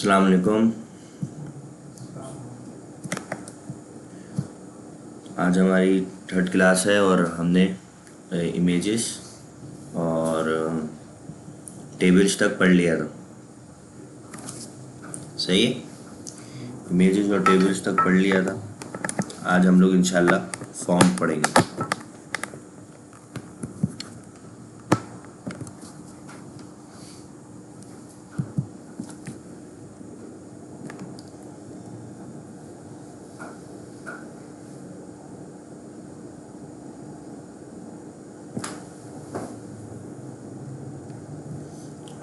अस्सलाम वालेकुम। आज हमारी थर्ड क्लास है और हमने इमेजेस और टेबल्स तक पढ़ लिया था। सही है, इमेजेस और टेबल्स तक पढ़ लिया था। आज हम लोग इंशाल्लाह फॉर्म पढ़ेंगे।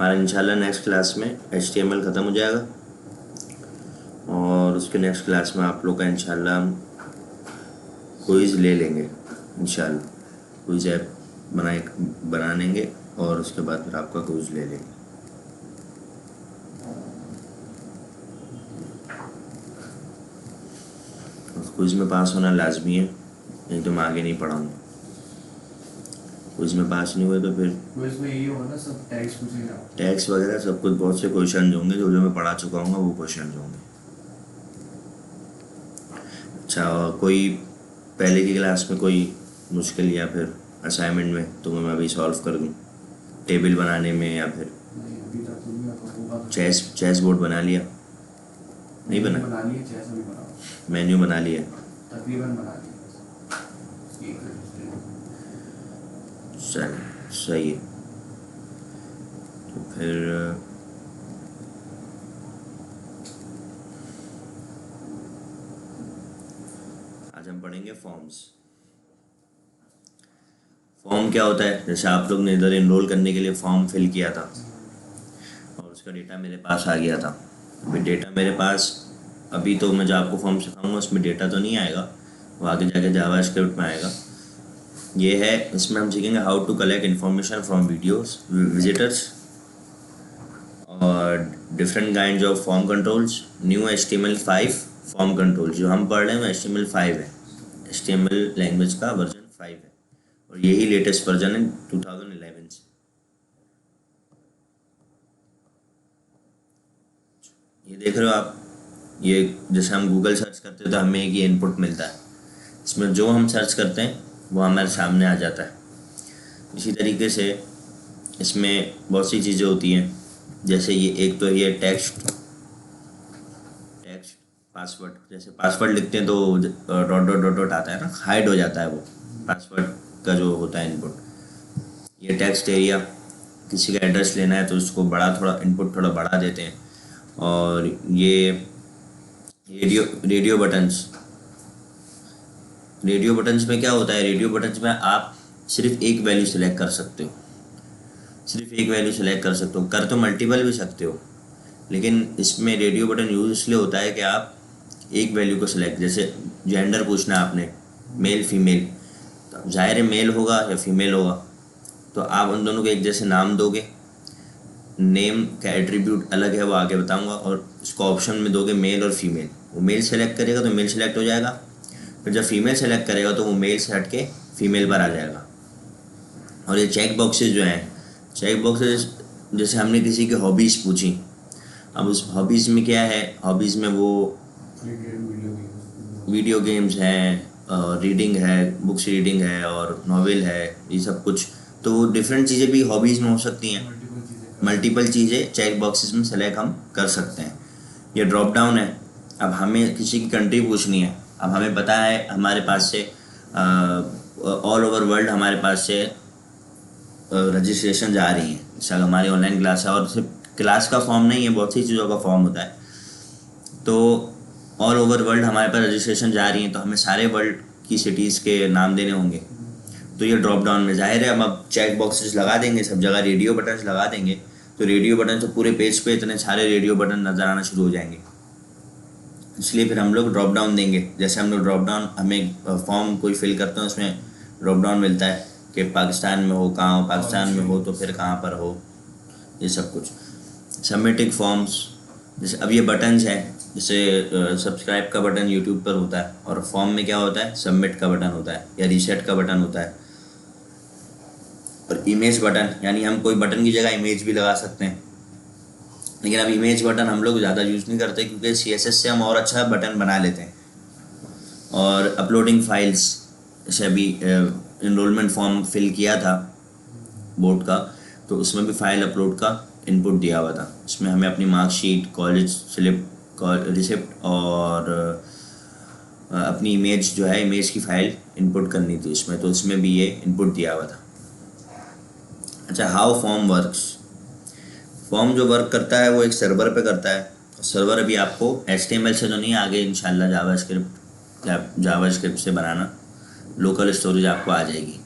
हमारा इंशाल्लाह नेक्स्ट क्लास में HTML ख़त्म हो जाएगा और उसके नेक्स्ट क्लास में आप लोग का इंशाल्लाह हम क्विज़ ले लेंगे। इंशाल्लाह क्विज़ ऐप बना लेंगे और उसके बाद फिर आपका क्विज़ ले लेंगे। क्विज़ में पास होना लाजमी है, नहीं तो मैं आगे नहीं पढ़ाऊँगा। क्विज़ में पास नहीं हुए तो फिर क्विज में ये होगा ना, सब टैग्स पूछेगा। टैक्स वगैरह सब कुछ बहुत से क्वेश्चन होंगे जो मैं पढ़ा चुका हूँ, वो क्वेश्चन होंगे। अच्छा, और कोई पहले की क्लास में कोई मुश्किल या फिर असाइनमेंट में तो मैं अभी सॉल्व कर दूँ, टेबल बनाने में या फिर नहीं, अभी तक तो नहीं आता होगा। चेस बोर्ड बना लिया? नहीं बना? बना लिए, चेस अभी बनाओ। मेन्यू बना लिया? तकरीबन बना लिए। चल सही है। तो फिर आज हम पढ़ेंगे फॉर्म्स। फॉर्म क्या होता है? जैसे आप लोग ने इधर इनरोल करने के लिए फॉर्म फिल किया था और उसका डेटा मेरे पास आ गया था। अभी डेटा मेरे पास, अभी तो मैं जो आपको फॉर्म सिखाऊंगा उसमें डेटा तो नहीं आएगा, वो आगे जाके जावास्क्रिप्ट में आएगा। ये है, इसमें हम सीखेंगे how to collect information from videos visitors और different kind of form controls. New HTML5 form control जो हम पढ़ रहे हैं वो HTML5 है। HTML लैंग्वेज का वर्जन 5 है और यही लेटेस्ट वर्जन है 2011 से। ये देख रहे हो आप, ये जैसे हम गूगल सर्च करते हैं तो हमें एक ये इनपुट मिलता है, इसमें जो हम सर्च करते हैं वो हमारे सामने आ जाता है। इसी तरीके से इसमें बहुत सी चीज़ें होती हैं, जैसे ये एक तो ये टेक्स्ट पासवर्ड, जैसे पासवर्ड लिखते हैं तो डॉट डॉट डॉट डॉट आता है ना, हाइड हो जाता है वो पासवर्ड का जो होता है इनपुट। ये टेक्स्ट एरिया, किसी का एड्रेस लेना है तो उसको बड़ा, थोड़ा इनपुट थोड़ा बढ़ा देते हैं। और ये रेडियो बटन्स में क्या होता है? रेडियो बटन्स में आप सिर्फ एक वैल्यू सेलेक्ट कर सकते हो, कर तो मल्टीपल भी सकते हो, लेकिन इसमें रेडियो बटन यूज इसलिए होता है कि आप एक वैल्यू को सिलेक्ट, जैसे जेंडर पूछना है आपने, मेल फीमेल, तो जाहिर है मेल होगा या फीमेल होगा, तो आप उन दोनों को एक जैसे नाम दोगे। नेम का एट्रीब्यूट अलग है, वो आगे बताऊंगा। और इसको ऑप्शन में दोगे मेल और फीमेल, वो मेल सेलेक्ट करेगा तो मेल सेलेक्ट हो जाएगा, फिर जब फीमेल सेलेक्ट करेगा तो वो मेल से हट के फीमेल पर आ जाएगा। और ये चेक बॉक्सेस जो हैं, चेक बॉक्सेस जैसे हमने किसी की हॉबीज़ पूछी, अब उस हॉबीज़ में क्या है, हॉबीज़ में वो वीडियो गेम्स हैं, रीडिंग है, बुक्स रीडिंग है और नॉवेल है, ये सब कुछ। तो वो डिफरेंट चीज़ें भी हॉबीज़ में हो सकती हैं, मल्टीपल चीज़ें चेक बॉक्सेस में सेलेक्ट हम कर सकते हैं। ये ड्रॉप डाउन है, अब हमें किसी की कंट्री पूछनी है, अब हमें पता है हमारे पास से ऑल ओवर वर्ल्ड हमारे पास से रजिस्ट्रेशन जा रही हैं, जैसे हमारी ऑनलाइन क्लास है, और सिर्फ क्लास का फॉर्म नहीं है, बहुत सी चीज़ों का फॉर्म होता है। तो ऑल ओवर वर्ल्ड हमारे पास रजिस्ट्रेशन जा रही हैं, तो हमें सारे वर्ल्ड की सिटीज़ के नाम देने होंगे। तो ये ड्रॉप डाउन में जाहिर है अब चेक बॉक्सेस लगा देंगे, सब जगह रेडियो बटन्स लगा देंगे, तो रेडियो बटन से पूरे पेज पे इतने सारे रेडियो बटन नज़र आना शुरू हो जाएंगे। इसलिए फिर हम लोग ड्रॉप डाउन देंगे, जैसे हम लोग ड्रॉप डाउन, हमें फॉर्म कोई फिल करते हैं उसमें ड्रॉप डाउन मिलता है कि पाकिस्तान में हो, कहाँ हो, पाकिस्तान में हो तो फिर कहाँ पर हो, ये सब कुछ। सबमिटिंग फॉर्म्स, जैसे अब ये बटन्स हैं, जैसे सब्सक्राइब का बटन यूट्यूब पर होता है, और फॉर्म में क्या होता है, सबमिट का बटन होता है या रीसेट का बटन होता है। और इमेज बटन, यानी हम कोई बटन की जगह इमेज भी लगा सकते हैं। लेकिन अब इमेज बटन हम लोग ज़्यादा यूज़ नहीं करते क्योंकि CSS से हम और अच्छा बटन बना लेते हैं। और अपलोडिंग फाइल्स, जैसे अभी इनरोलमेंट फॉर्म फिल किया था बोर्ड का, तो उसमें भी फाइल अपलोड का इनपुट दिया हुआ था। इसमें हमें अपनी मार्कशीट, कॉलेज स्लिप, रिसिप्ट और अपनी इमेज जो है, इमेज की फ़ाइल इनपुट करनी थी इसमें, तो इसमें भी ये इनपुट दिया हुआ था। अच्छा, हाउ फॉर्म वर्क्स। फॉर्म जो वर्क करता है वो एक सर्वर पे करता है। सर्वर अभी आपको HTML से तो नहीं, आगे इंशाल्लाह जावास्क्रिप्ट से बनाना, लोकल स्टोरेज आपको आ जाएगी।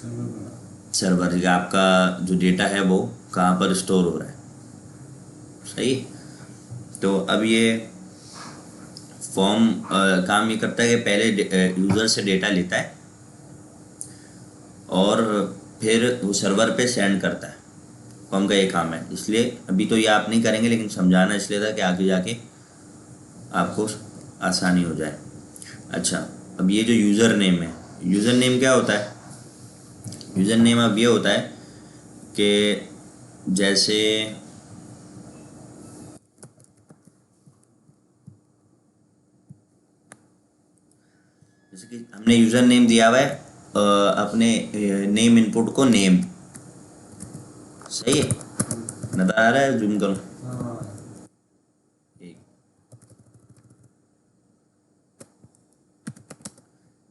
सर्वर बना। सर्वर का आपका जो डेटा है वो कहाँ पर स्टोर हो रहा है, सही। तो अब ये फॉर्म काम ये करता है कि पहले यूज़र से डेटा लेता है और फिर वो सर्वर पे सेंड करता है। फॉर्म का ये काम है, इसलिए अभी तो ये आप नहीं करेंगे, लेकिन समझाना इसलिए था कि आगे जाके आपको आसानी हो जाए। अच्छा, अब ये जो यूज़र नेम है, यूज़र नेम क्या होता है? यूज़र नेम अब ये होता है कि जैसे कि हमने यूज़र नेम दिया हुआ है अपने नेम इनपुट को नेम, सही है, नज़र आ रहा है? जूम करो। हाँ।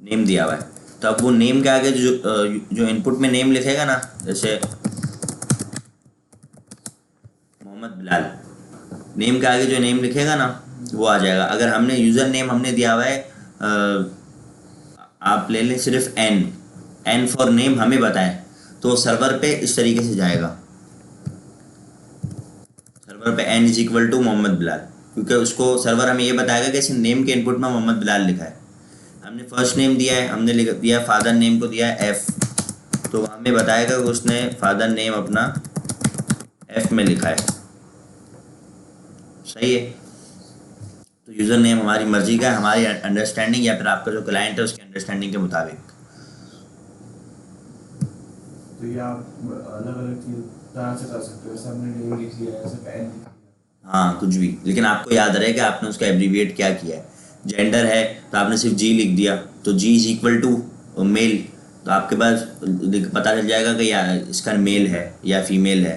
नेम दिया हुआ है, तो अब वो नेम के आगे जो इनपुट में नेम लिखेगा ना, जैसे मोहम्मद बिलाल, नेम के आगे जो नेम लिखेगा ना वो आ जाएगा। अगर हमने यूज़र नेम हमने दिया हुआ है आप ले लें सिर्फ एन फॉर नेम हमें बताएं, तो सर्वर पे इस तरीके से जाएगा। सर्वर पे n is equal to Mohammad Bilal, क्योंकि उसको सर्वर हमें ये बताएगा कि इस नेम के इनपुट में मोहम्मद बिलाल लिखा है। हमने फर्स्ट नेम दिया है, हमने लिख दिया फादर नेम को दिया है F, तो हमें बताएगा कि उसने फादर नेम अपना F में लिखा है, सही है। तो यूज़र नेम हमारी मर्जी का है, हमारी अंडरस्टैंडिंग या फिर आपका जो क्लाइंट है उसके अंडरस्टैंडिंग के मुताबिक। तो ये आप अलग अलग चीज तरह से कर सकते हो, जैसे हमने नेम लिख लिया है, ऐसे पेन लिख लिया। हाँ, कुछ भी, लेकिन आपको याद रहे कि आपने उसका एब्रीविएट क्या किया है। जेंडर है तो आपने सिर्फ G लिख दिया, तो G is equal to mail, तो आपके पास पता चल जाएगा कि या इसका मेल है या फीमेल है।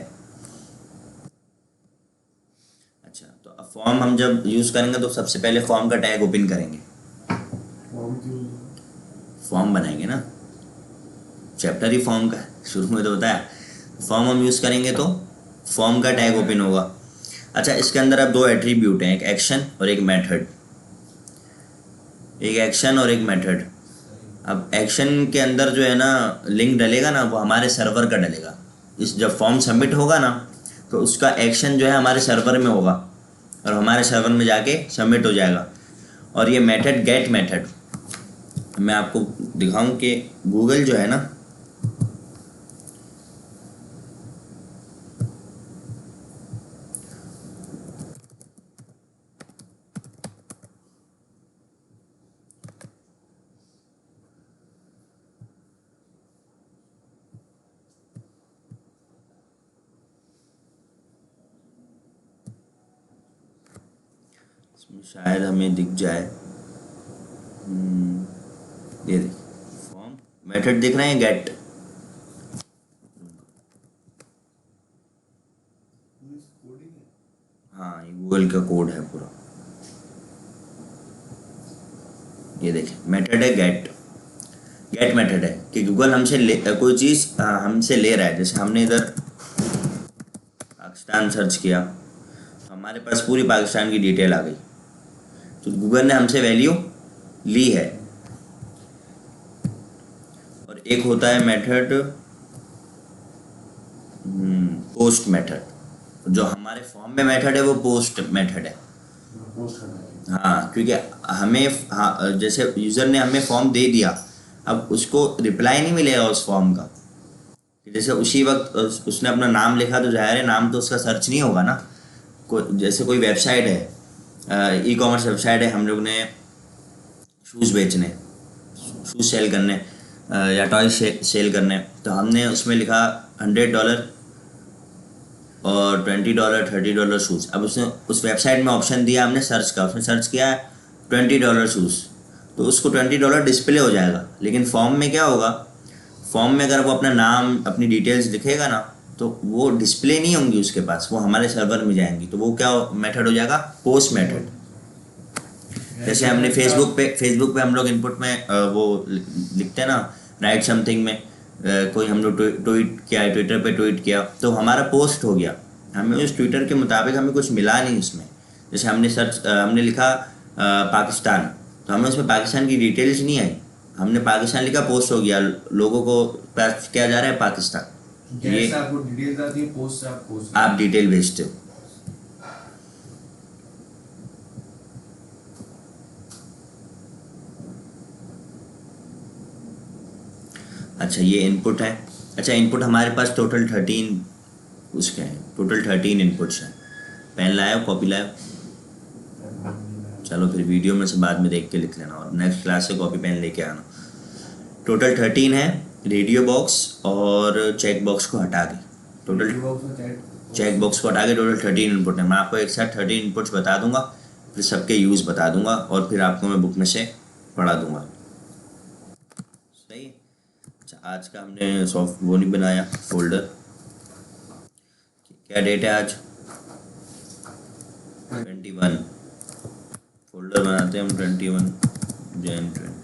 अच्छा, तो अब फॉर्म हम जब यूज़ करेंगे तो सबसे पहले फॉर्म का टैग ओपन करेंगे, फॉर्म क्यों? फॉर्म बनाएंगे ना, चैप्टर ही फॉर्म का है, शुरू में तो बताया। फॉर्म हम यूज़ करेंगे तो फॉर्म का टैग ओपन होगा। अच्छा, इसके अंदर अब दो एट्रीब्यूट हैं, एक एक्शन और एक मेथड, एक एक्शन और एक मेथड। अब एक्शन के अंदर जो है ना लिंक डलेगा ना, वो हमारे सर्वर का डलेगा। इस जब फॉर्म सबमिट होगा ना तो उसका एक्शन जो है हमारे सर्वर में होगा और हमारे सर्वर में जाके सबमिट हो जाएगा। और ये मेथड गेट मेथड, मैं आपको दिखाऊं कि गूगल जो है ना, इसमें शायद हमें दिख जाए, ये देखिए फॉर्म मेथड दिख रहे हैं, गेट, हाँ ये गूगल का कोड है पूरा, ये देखें मेथड है गेट। गेट मेथड है कि गूगल हमसे कोई चीज़ हमसे ले रहा है। जैसे हमने इधर पाकिस्तान सर्च किया तो हमारे पास पूरी पाकिस्तान की डिटेल आ गई, तो गूगल ने हमसे वैल्यू ली है। और एक होता है मेथड पोस्ट मेथड, जो हमारे फॉर्म में मेथड है वो पोस्ट मेथड है। पोस्ट करना है। हाँ, क्योंकि हमें, हाँ, जैसे यूज़र ने हमें फॉर्म दे दिया, अब उसको रिप्लाई नहीं मिलेगा उस फॉर्म का। जैसे उसी वक्त उसने अपना नाम लिखा तो जाहिर है नाम तो उसका सर्च नहीं होगा ना। जैसे कोई वेबसाइट है, ई-कॉमर्स वेबसाइट है, हम लोग ने शूज़ बेचने, शूज़ सेल करने या टॉय सेल करने, तो हमने उसमें लिखा $100 और $20 $30 शूज़। अब उसने उस वेबसाइट में ऑप्शन दिया, हमने सर्च का, उसने सर्च किया है $20 शूज़, तो उसको $20 डिस्प्ले हो जाएगा। लेकिन फॉर्म में क्या होगा, फॉर्म में अगर वो अपना नाम अपनी डिटेल्स लिखेगा ना, तो वो डिस्प्ले नहीं होंगी उसके पास, वो हमारे सर्वर में जाएंगी। तो वो क्या मेथड हो जाएगा, पोस्ट मेथड। जैसे हमने फेसबुक पे हम लोग इनपुट में वो लिखते हैं ना, राइट समथिंग में, कोई हम लोग ट्वीट किया, ट्विटर पे ट्वीट किया, तो हमारा पोस्ट हो गया, हमें उस ट्विटर के मुताबिक हमें कुछ मिला नहीं उसमें। जैसे हमने लिखा पाकिस्तान, तो हमें उसमें पाकिस्तान की डिटेल्स नहीं आई, हमने पाकिस्तान लिखा, पोस्ट हो गया, लोगों को पास क्या जा रहा है, पाकिस्तान। ये जैसे आपको डिटेल्स आती है पोस्ट से आप पोस्ट आप डिटेल भेजते हो। अच्छा, ये इनपुट है। अच्छा, इनपुट हमारे पास टोटल 13 उसके हैं, टोटल 13 इनपुट्स हैं। पेन लाया, कॉपी लाया? चलो फिर वीडियो में से बाद में देख के लिख लेना, और नेक्स्ट क्लास से कॉपी पेन लेके आना। टोटल 13 है, रेडियो बॉक्स और चेक बॉक्स को हटा के, टोटल चेक बॉक्स को हटा के टोटल 13 इनपुट है। मैं आपको एक साथ 13 इनपुट्स बता दूंगा, फिर सबके यूज़ बता दूंगा, और फिर आपको मैं बुक में से पढ़ा दूंगा। सही है। अच्छा, आज का हमने सॉफ्ट वो नहीं बनाया फोल्डर। क्या डेट है आज, 21। फोल्डर बनाते हैं हम 21 Jan 2024।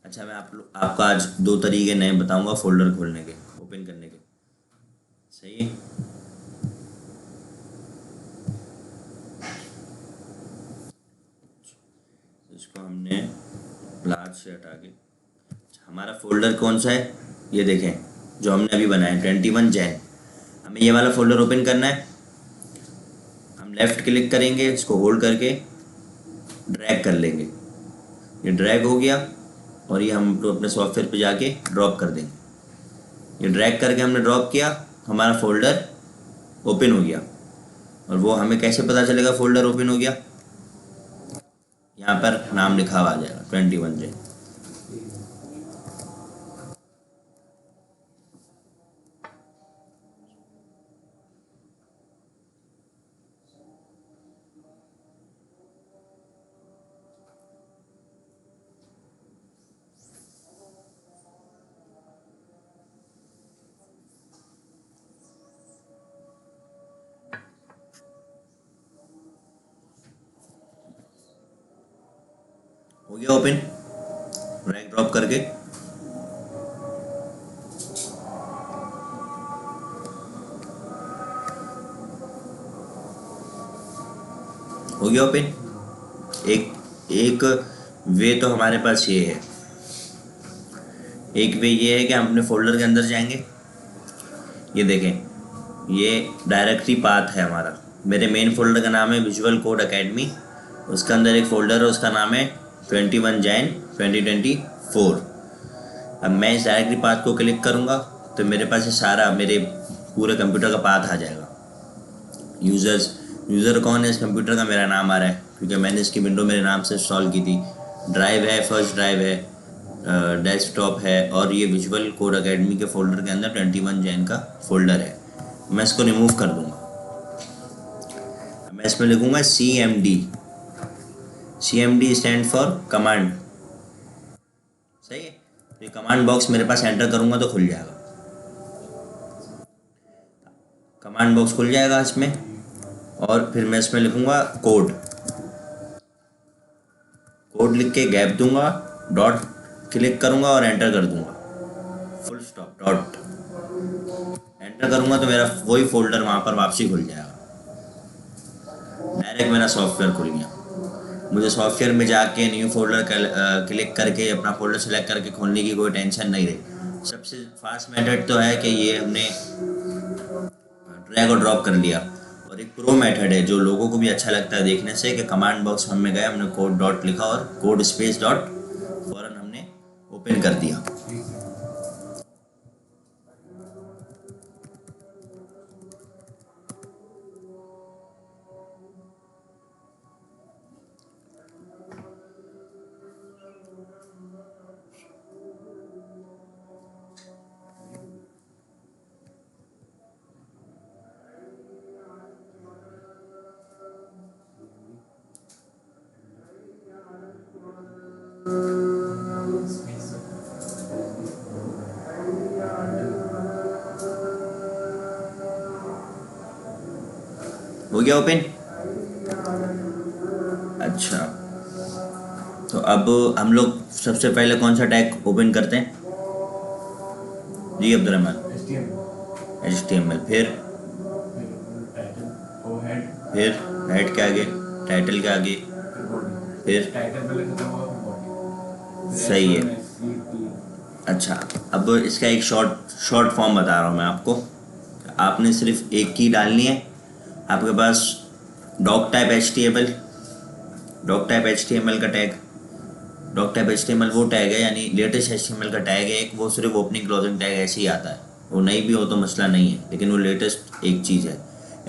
अच्छा, मैं आपको आज 2 तरीके नए बताऊंगा फोल्डर खोलने के, ओपन करने के। सही है। इसको हमने लार्ज से हटा के, हमारा फोल्डर कौन सा है, ये देखें, जो हमने अभी बनाया 21 Jan। हमें ये वाला फोल्डर ओपन करना है। हम लेफ़्ट क्लिक करेंगे, इसको होल्ड करके ड्रैग कर लेंगे, ये ड्रैग हो गया, और ये हम तो अपने सॉफ्टवेयर पे जाके ड्रॉप कर देंगे। ये ड्रैग करके हमने ड्रॉप किया, हमारा फोल्डर ओपन हो गया। और वो हमें कैसे पता चलेगा फोल्डर ओपन हो गया, यहाँ पर नाम लिखा हुआ आ जाएगा 21 Jan। हो गया ओपन, ड्रैग ड्रॉप करके। हो गया ओपन। एक एक वे तो हमारे पास ये है, एक वे ये है कि हम अपने फोल्डर के अंदर जाएंगे, ये देखें, ये डायरेक्टरी पाथ है हमारा। मेरे मेन फोल्डर का नाम है विजुअल कोड एकेडमी, उसके अंदर एक फ़ोल्डर है, उसका नाम है 21 Jan 2024। अब मैं इस डायरेक्टरी पाथ को क्लिक करूँगा, तो मेरे पास ये सारा मेरे पूरे कंप्यूटर का पाथ आ जाएगा। यूज़र कौन है इस कंप्यूटर का, मेरा नाम आ रहा है, क्योंकि मैंने इसकी विंडो मेरे नाम से इंस्टॉल की थी। ड्राइव है, फर्स्ट ड्राइव है, डेस्कटॉप है, और ये विजुअल कोड एकेडमी के फ़ोल्डर के अंदर 21 Jan का फ़ोल्डर है। मैं इसको रिमूव कर दूँगा। मैं इसमें लिखूँगा CMD। CMD stand for command. सही है। ये कमांड बॉक्स मेरे पास एंटर करूँगा तो खुल जाएगा, कमांड बॉक्स खुल जाएगा इसमें। और फिर मैं इसमें लिखूँगा कोड, कोड लिख के गैप दूंगा, डॉट क्लिक करूँगा और एंटर कर दूंगा, फुल स्टॉप डॉट एंटर करूँगा, तो मेरा वही फोल्डर वहाँ पर वापसी खुल जाएगा। डायरेक्ट मेरा सॉफ्टवेयर खुल गया। मुझे सॉफ्टवेयर में जाके न्यू फोल्डर क्लिक करके अपना फोल्डर सेलेक्ट करके खोलने की कोई टेंशन नहीं रही। सबसे फास्ट मेथड तो है कि ये हमने ड्रैग और ड्रॉप कर लिया। और एक प्रो मेथड है जो लोगों को भी अच्छा लगता है देखने से, कि कमांड बॉक्स में गए, हमने कोड डॉट लिखा और कोड स्पेस डॉट फौरन हमने ओपन कर दिया। हो गया ओपन? अच्छा, तो अब हम लोग सबसे पहले कौन सा टैग ओपन करते हैं जी अब्दुलरहमान? HTML, HTML, फिर फिर टाइटल और हेड, फिर हेड के आगे, टाइटल के आगे, फिर बॉडी। फिर टाइटल पहले खत्म होगा फिर बॉडी, फिर सही है। H1 S3 अच्छा, अब इसका एक शॉर्ट फॉर्म बता रहा हूँ मैं आपको। आपने सिर्फ एक की डालनी है। आपके पास doctype HTML, doctype HTML का टैग, डॉक टाइप HTML वो टैग है, यानी लेटेस्ट HTML का टैग है एक, वो सिर्फ ओपनिंग क्लोजिंग टैग ऐसे ही आता है। वो नहीं भी हो तो मसला नहीं है, लेकिन वो लेटेस्ट एक चीज़ है।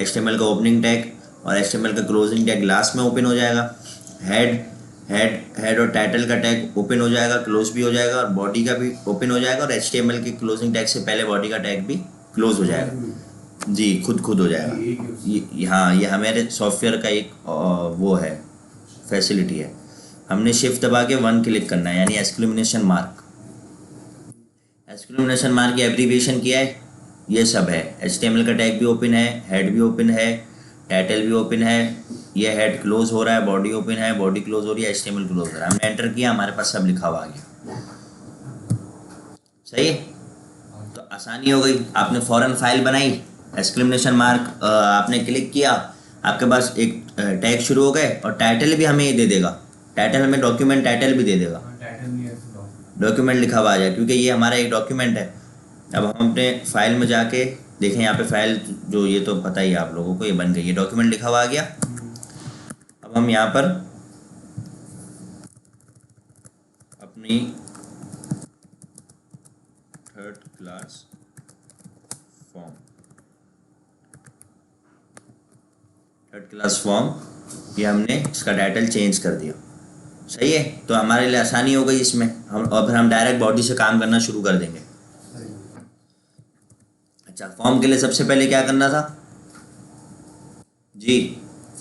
HTML का ओपनिंग टैग और HTML का क्लोजिंग टैग लास्ट में ओपन हो जाएगा। हेड हेड और टाइटल का टैग ओपन हो जाएगा, क्लोज भी हो जाएगा, और बॉडी का भी ओपन हो जाएगा, और HTML के क्लोजिंग टैग से पहले बॉडी का टैग भी क्लोज हो जाएगा। जी, खुद हो जाएगा। ये एक है उसमें। हाँ, ये हमारे सॉफ्टवेयर का एक वो है, फैसिलिटी है। हमने शिफ्ट दबा के 1 क्लिक करना है, यानी एक्सक्लेमेशन मार्क। एक्सक्लेमेशन मार्क की एब्रीविएशन किया है, ये सब है। HTML का टैग भी ओपन है, हेड भी ओपन है, टाइटल भी ओपन है, ये हेड क्लोज हो रहा है, बॉडी ओपन है, बॉडी क्लोज हो रही है, HTML क्लोज हो रहा है। हमने एंटर किया, हमारे पास सब लिखा हुआ आ गया। सही है, तो आसानी हो गई। आपने फ़ौरन फाइल बनाई, एक्सक्लेमेशन मार्क आपने क्लिक किया, आपके पास एक टैग शुरू हो गए, और टाइटल भी हमें ये दे देगा। टाइटल हमें डॉक्यूमेंट टाइटल भी दे देगा, टाइटल नहीं है डॉक्यूमेंट लिखा हुआ आ जाए, क्योंकि ये हमारा एक डॉक्यूमेंट है। अब हम अपने फाइल में जाके देखें, यहाँ पे फाइल जो, ये तो पता ही है आप लोगों को, ये बन गई, ये डॉक्यूमेंट लिखा हुआ आ गया। अब हम यहाँ पर अपनी थर्ड क्लास फॉर्म, ये हमने इसका टाइटल चेंज कर दिया। सही है, तो हमारे लिए आसानी हो गई इसमें। हम और फिर हम डायरेक्ट बॉडी से काम करना शुरू कर देंगे। अच्छा, फॉर्म के लिए सबसे पहले क्या करना था जी?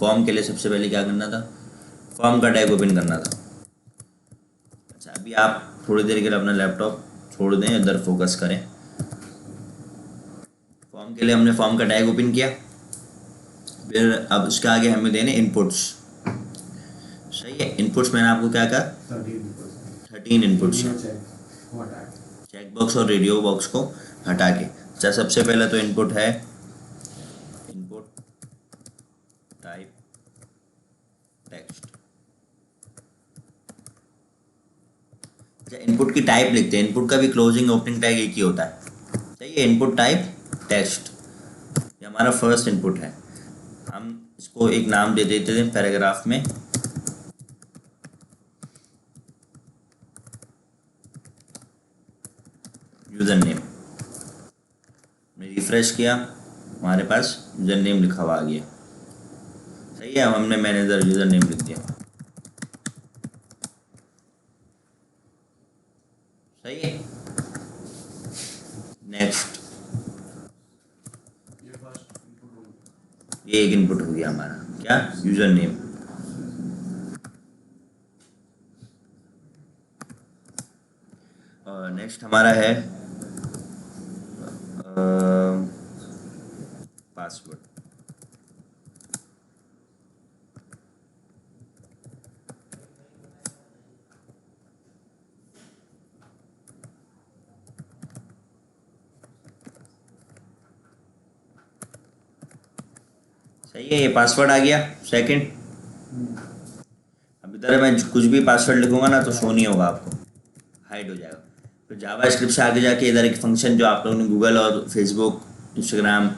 फॉर्म के लिए सबसे पहले क्या करना था? फॉर्म का टैग ओपन करना था। अच्छा, अभी आप थोड़ी देर के लिए अपना लैपटॉप छोड़ दें, इधर फोकस करें। फॉर्म के लिए हमने फॉर्म का टैग ओपन किया, फिर अब उसके आगे हमें देने इनपुट्स। सही है, इनपुट्स मैंने आपको क्या कहा? 13 इनपुट्स हैं। चेक बॉक्स और रेडियो बॉक्स को हटा के। अच्छा, सबसे पहले तो इनपुट है इनपुट टाइप टेक्स्ट। अच्छा, इनपुट की टाइप लिखते हैं। इनपुट का भी क्लोजिंग ओपनिंग टैग एक ही होता है। सही है, इनपुट टाइप टेक्स्ट, ये हमारा फर्स्ट इनपुट है। हम इसको एक नाम दे देते हैं पैराग्राफ में, यूज़र नेम। रिफ्रेश किया, हमारे पास यूज़र नेम लिखा हुआ आ गया। सही है, अब हमने मैनेजर यूज़र नेम लिख दिया। सही है, नेक्स्ट। ये एक इनपुट हो गया हमारा, क्या? User name. और नेक्स्ट हमारा है पासवर्ड। सही है, ये पासवर्ड आ गया सेकंड। अब इधर मैं कुछ भी पासवर्ड लिखूंगा ना तो शो नहीं होगा आपको, हाइड हो जाएगा। फिर जावा स्क्रिप्ट से आगे जाके इधर एक फंक्शन जो आप लोगों ने गूगल और फेसबुक, इंस्टाग्राम,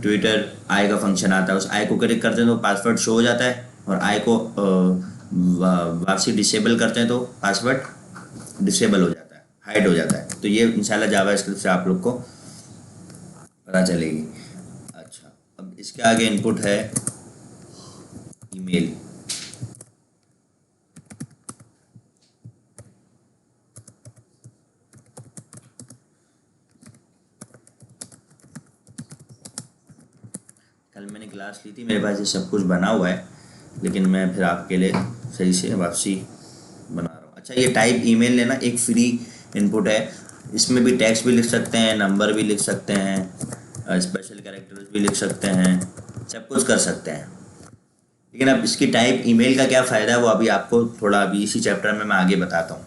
ट्विटर, आई का फंक्शन आता है। उस आई को क्लिक करते हैं तो पासवर्ड शो हो जाता है, और आई को वापसी डिसेबल करते हैं तो पासवर्ड डिसेबल हो जाता है, हाइड हो जाता है। तो ये इंशाल्लाह जावा स्क्रिप्ट से आप लोग को पता चलेगी। अच्छा, अब इसके आगे इनपुट है ईमेल। कल मैंने क्लास ली थी, मेरे पास ये सब कुछ बना हुआ है, लेकिन मैं फिर आपके लिए सही से वापसी बना रहा हूँ। अच्छा, ये टाइप ईमेल लेना एक फ्री इनपुट है। इसमें भी टेक्स्ट भी लिख सकते हैं, नंबर भी लिख सकते हैं, स्पेशल कैरेक्टर्स भी लिख सकते हैं, सब कुछ कर सकते हैं। लेकिन अब इसकी टाइप ईमेल का क्या फ़ायदा है वो अभी आपको थोड़ा अभी इसी चैप्टर में मैं आगे बताता हूँ।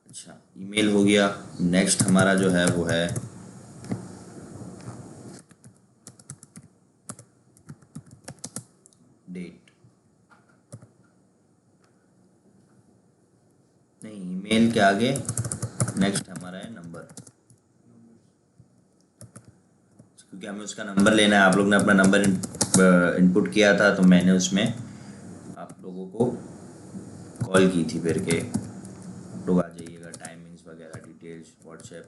अच्छा, ईमेल हो गया। नेक्स्ट हमारा जो है वो है डेट। नहीं, ईमेल के आगे नेक्स्ट हमारा है नंबर, क्योंकि हमें उसका नंबर लेना है। आप लोग ने अपना नंबर इनपुट किया था तो मैंने उसमें आप लोगों को कॉल की थी फिर के आप लोग आ जाइएगा, टाइमिंग्स वगैरह डिटेल्स व्हाट्सएप।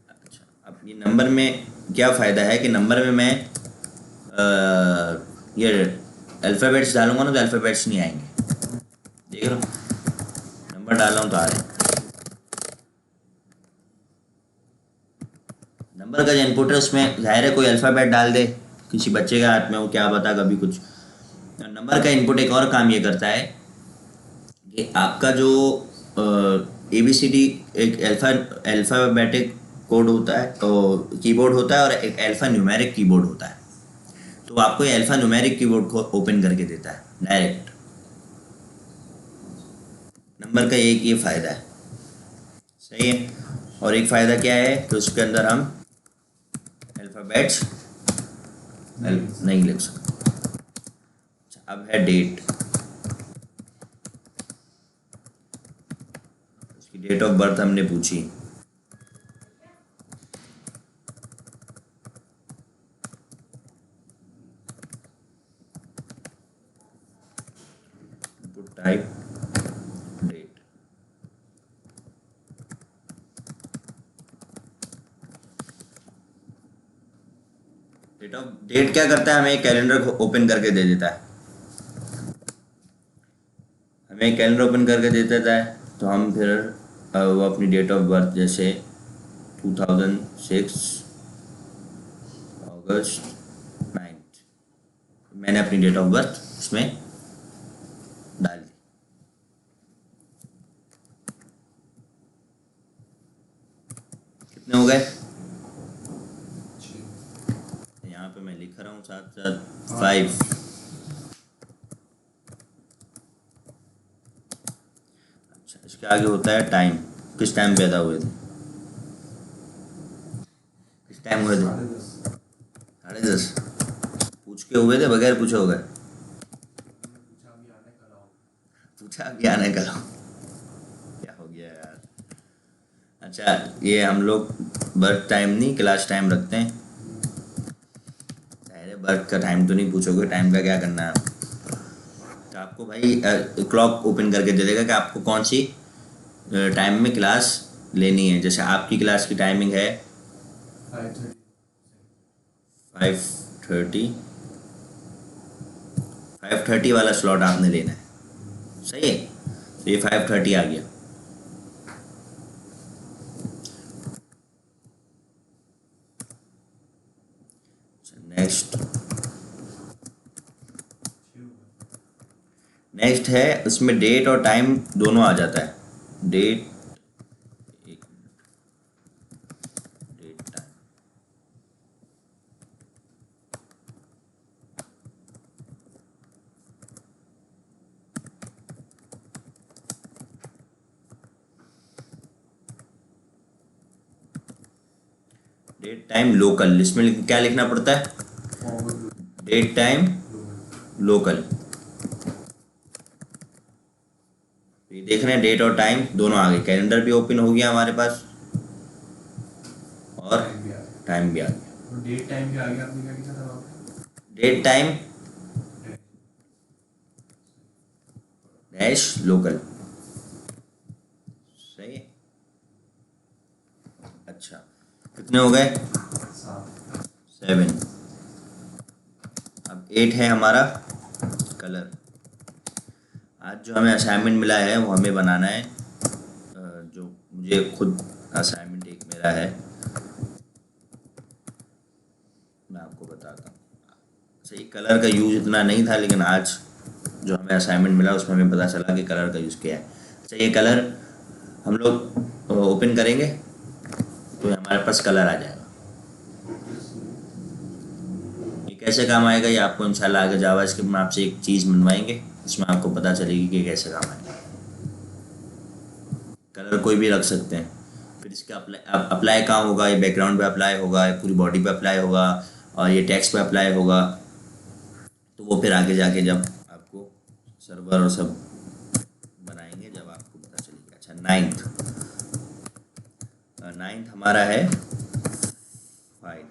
अच्छा, अब ये नंबर में क्या फ़ायदा है कि नंबर में मैं ये अल्फ़ाबेट्स डालूंगा ना तो अल्फ़ाबेट्स नहीं आएंगे। देख रहे हो, नंबर डाल रहा हूँ तो आ रहे हैं। नंबर का जो इनपुट है उसमें जाहिर है कोई अल्फ़ाबेट डाल दे किसी बच्चे के हाथ में, वो क्या बता कभी कुछ। नंबर का इनपुट एक और काम ये करता है कि आपका जो ABCD एक अल्फ़ाबेटिक कोड होता है और कीबोर्ड होता है, और एक अल्फ़ा न्यूमेरिक कीबोर्ड होता है। तो आपको ये अल्फ़ा न्यूमेरिक कीबोर्ड को ओपन करके देता है डायरेक्ट। नंबर का एक ये फ़ायदा है, सही है। और एक फ़ायदा क्या है कि उसके अंदर हम अल्फ़ाबेट्स नहीं लिख सकते। अच्छा, अब है डेट। उसकी डेट ऑफ बर्थ हमने पूछी। Input type date. डेट क्या करता है, हमें एक कैलेंडर को ओपन करके दे देता है। हमें एक कैलेंडर ओपन करके दे देता है तो हम फिर वो अपनी डेट ऑफ बर्थ जैसे 2006 अगस्त 9, मैंने अपनी डेट ऑफ बर्थ इसमें डाल दी। कितने हो गए? यहाँ पे मैं लिख रहा हूँ साथ साथ 5। अच्छा, इसके आगे होता है टाइम। किस टाइम पैदा हुए थे? किस टाइम हुए थे? 10:30। पूछ के हुए थे बगैर पूछे हो गए? पूछा भी आने का। क्या हो गया यार। अच्छा, ये हम लोग बर्थ टाइम नहीं क्लास टाइम रखते हैं। अरे बर्थ का टाइम तो नहीं पूछोगे, टाइम का क्या करना है। तो आपको भाई क्लॉक ओपन करके दे देगा कि आपको कौन सी टाइम में क्लास लेनी है। जैसे आपकी क्लास की टाइमिंग है 5:30। 5:30 वाला स्लॉट आपने लेना है, सही है। तो ये 5:30 आ गया। नेक्स्ट नेक्स्ट है, उसमें डेट और टाइम दोनों आ जाता है। Date date time. Date time local, इसमें क्या लिखना पड़ता है? Date time local. ये देख रहे हैं डेट और टाइम दोनों आ गए। कैलेंडर भी ओपन हो गया हमारे पास और टाइम भी आ गया। तो डेट टाइम के आगे आपने क्या लिखा था वहाँ पे? डेट टाइम डैश लोकल, सही है। अच्छा, कितने हो गए? 7। अब 8 है हमारा कलर। आज जो हमें असाइनमेंट मिला है वो हमें बनाना है, जो मुझे खुद असाइनमेंट एक मेरा है, मैं आपको बताता हूँ। सही, कलर का यूज़ इतना नहीं था लेकिन आज जो हमें असाइनमेंट मिला उसमें हमें पता चला कि कलर का यूज़ किया है। अच्छा, ये कलर हम लोग ओपन करेंगे तो हमारे पास कलर आ जाएगा। ये कैसे काम आएगा ये आपको इंशाल्लाह आगे जावास्क्रिप्ट में आपसे एक चीज़ बनवाएंगे, इसमें आपको पता चलेगी कि कैसे काम आएगा। कलर कोई भी रख सकते हैं। फिर इसका अप्लाई कहाँ होगा, ये बैकग्राउंड पे अप्लाई होगा, ये पूरी बॉडी पे अप्लाई होगा और ये टेक्स्ट पे अप्लाई होगा। तो वो फिर आगे जाके जब आपको सर्वर और सब बनाएंगे जब आपको पता चलेगा। अच्छा, नाइन्थ हमारा है फाइल।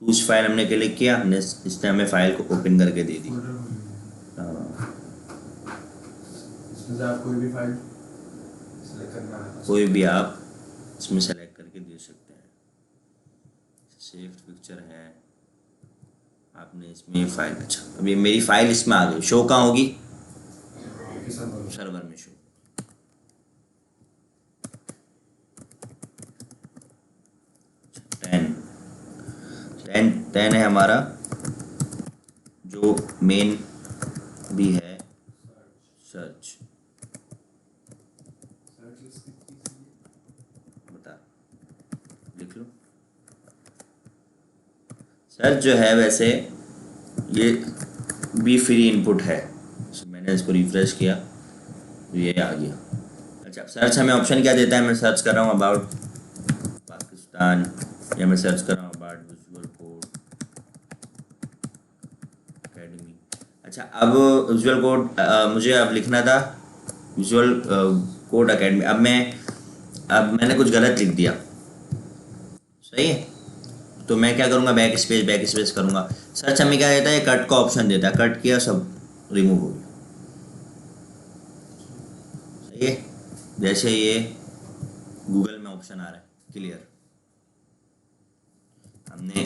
चूज फाइल हमने क्लिक किया, हमने इसने हमें फाइल को ओपन करके दे दी। फोल्डर खोल लीजिए। हाँ, इसमें से आप कोई भी फाइल सेलेक्ट करना है। कोई भी आप इसमें सेलेक्ट करके दे सकते हैं। सेव पिक्चर है, आपने इसमें ये फाइल। अच्छा, अभी मेरी फाइल इसमें आ गई। शो कहाँ होगी? सर्वर में शो। टेन टेन टेन है हमारा, जो मेन भी है सर्च। बता, लिख लो। सर्च जो है वैसे ये भी फ्री इनपुट है। मैंने इसको रिफ्रेश किया तो ये आ गया। अच्छा, सर्च हमें ऑप्शन क्या देता है? मैं सर्च कर रहा हूँ अबाउट पाकिस्तान, या मैं सर्च कर रहा हूँ अबाउट विजुअल कोड एकेडमी। अच्छा, अब विजुअल कोड मुझे अब लिखना था विजुअल कोड एकेडमी। अब मैंने कुछ गलत लिख दिया, सही है? तो मैं क्या करूँगा? बैक स्पेस करूँगा। सर्च हमें क्या देता है? कट का ऑप्शन देता है। कट किया, सब रिमूव हो गया। सही है? जैसे ये गूगल में ऑप्शन आ रहा है क्लियर, हमने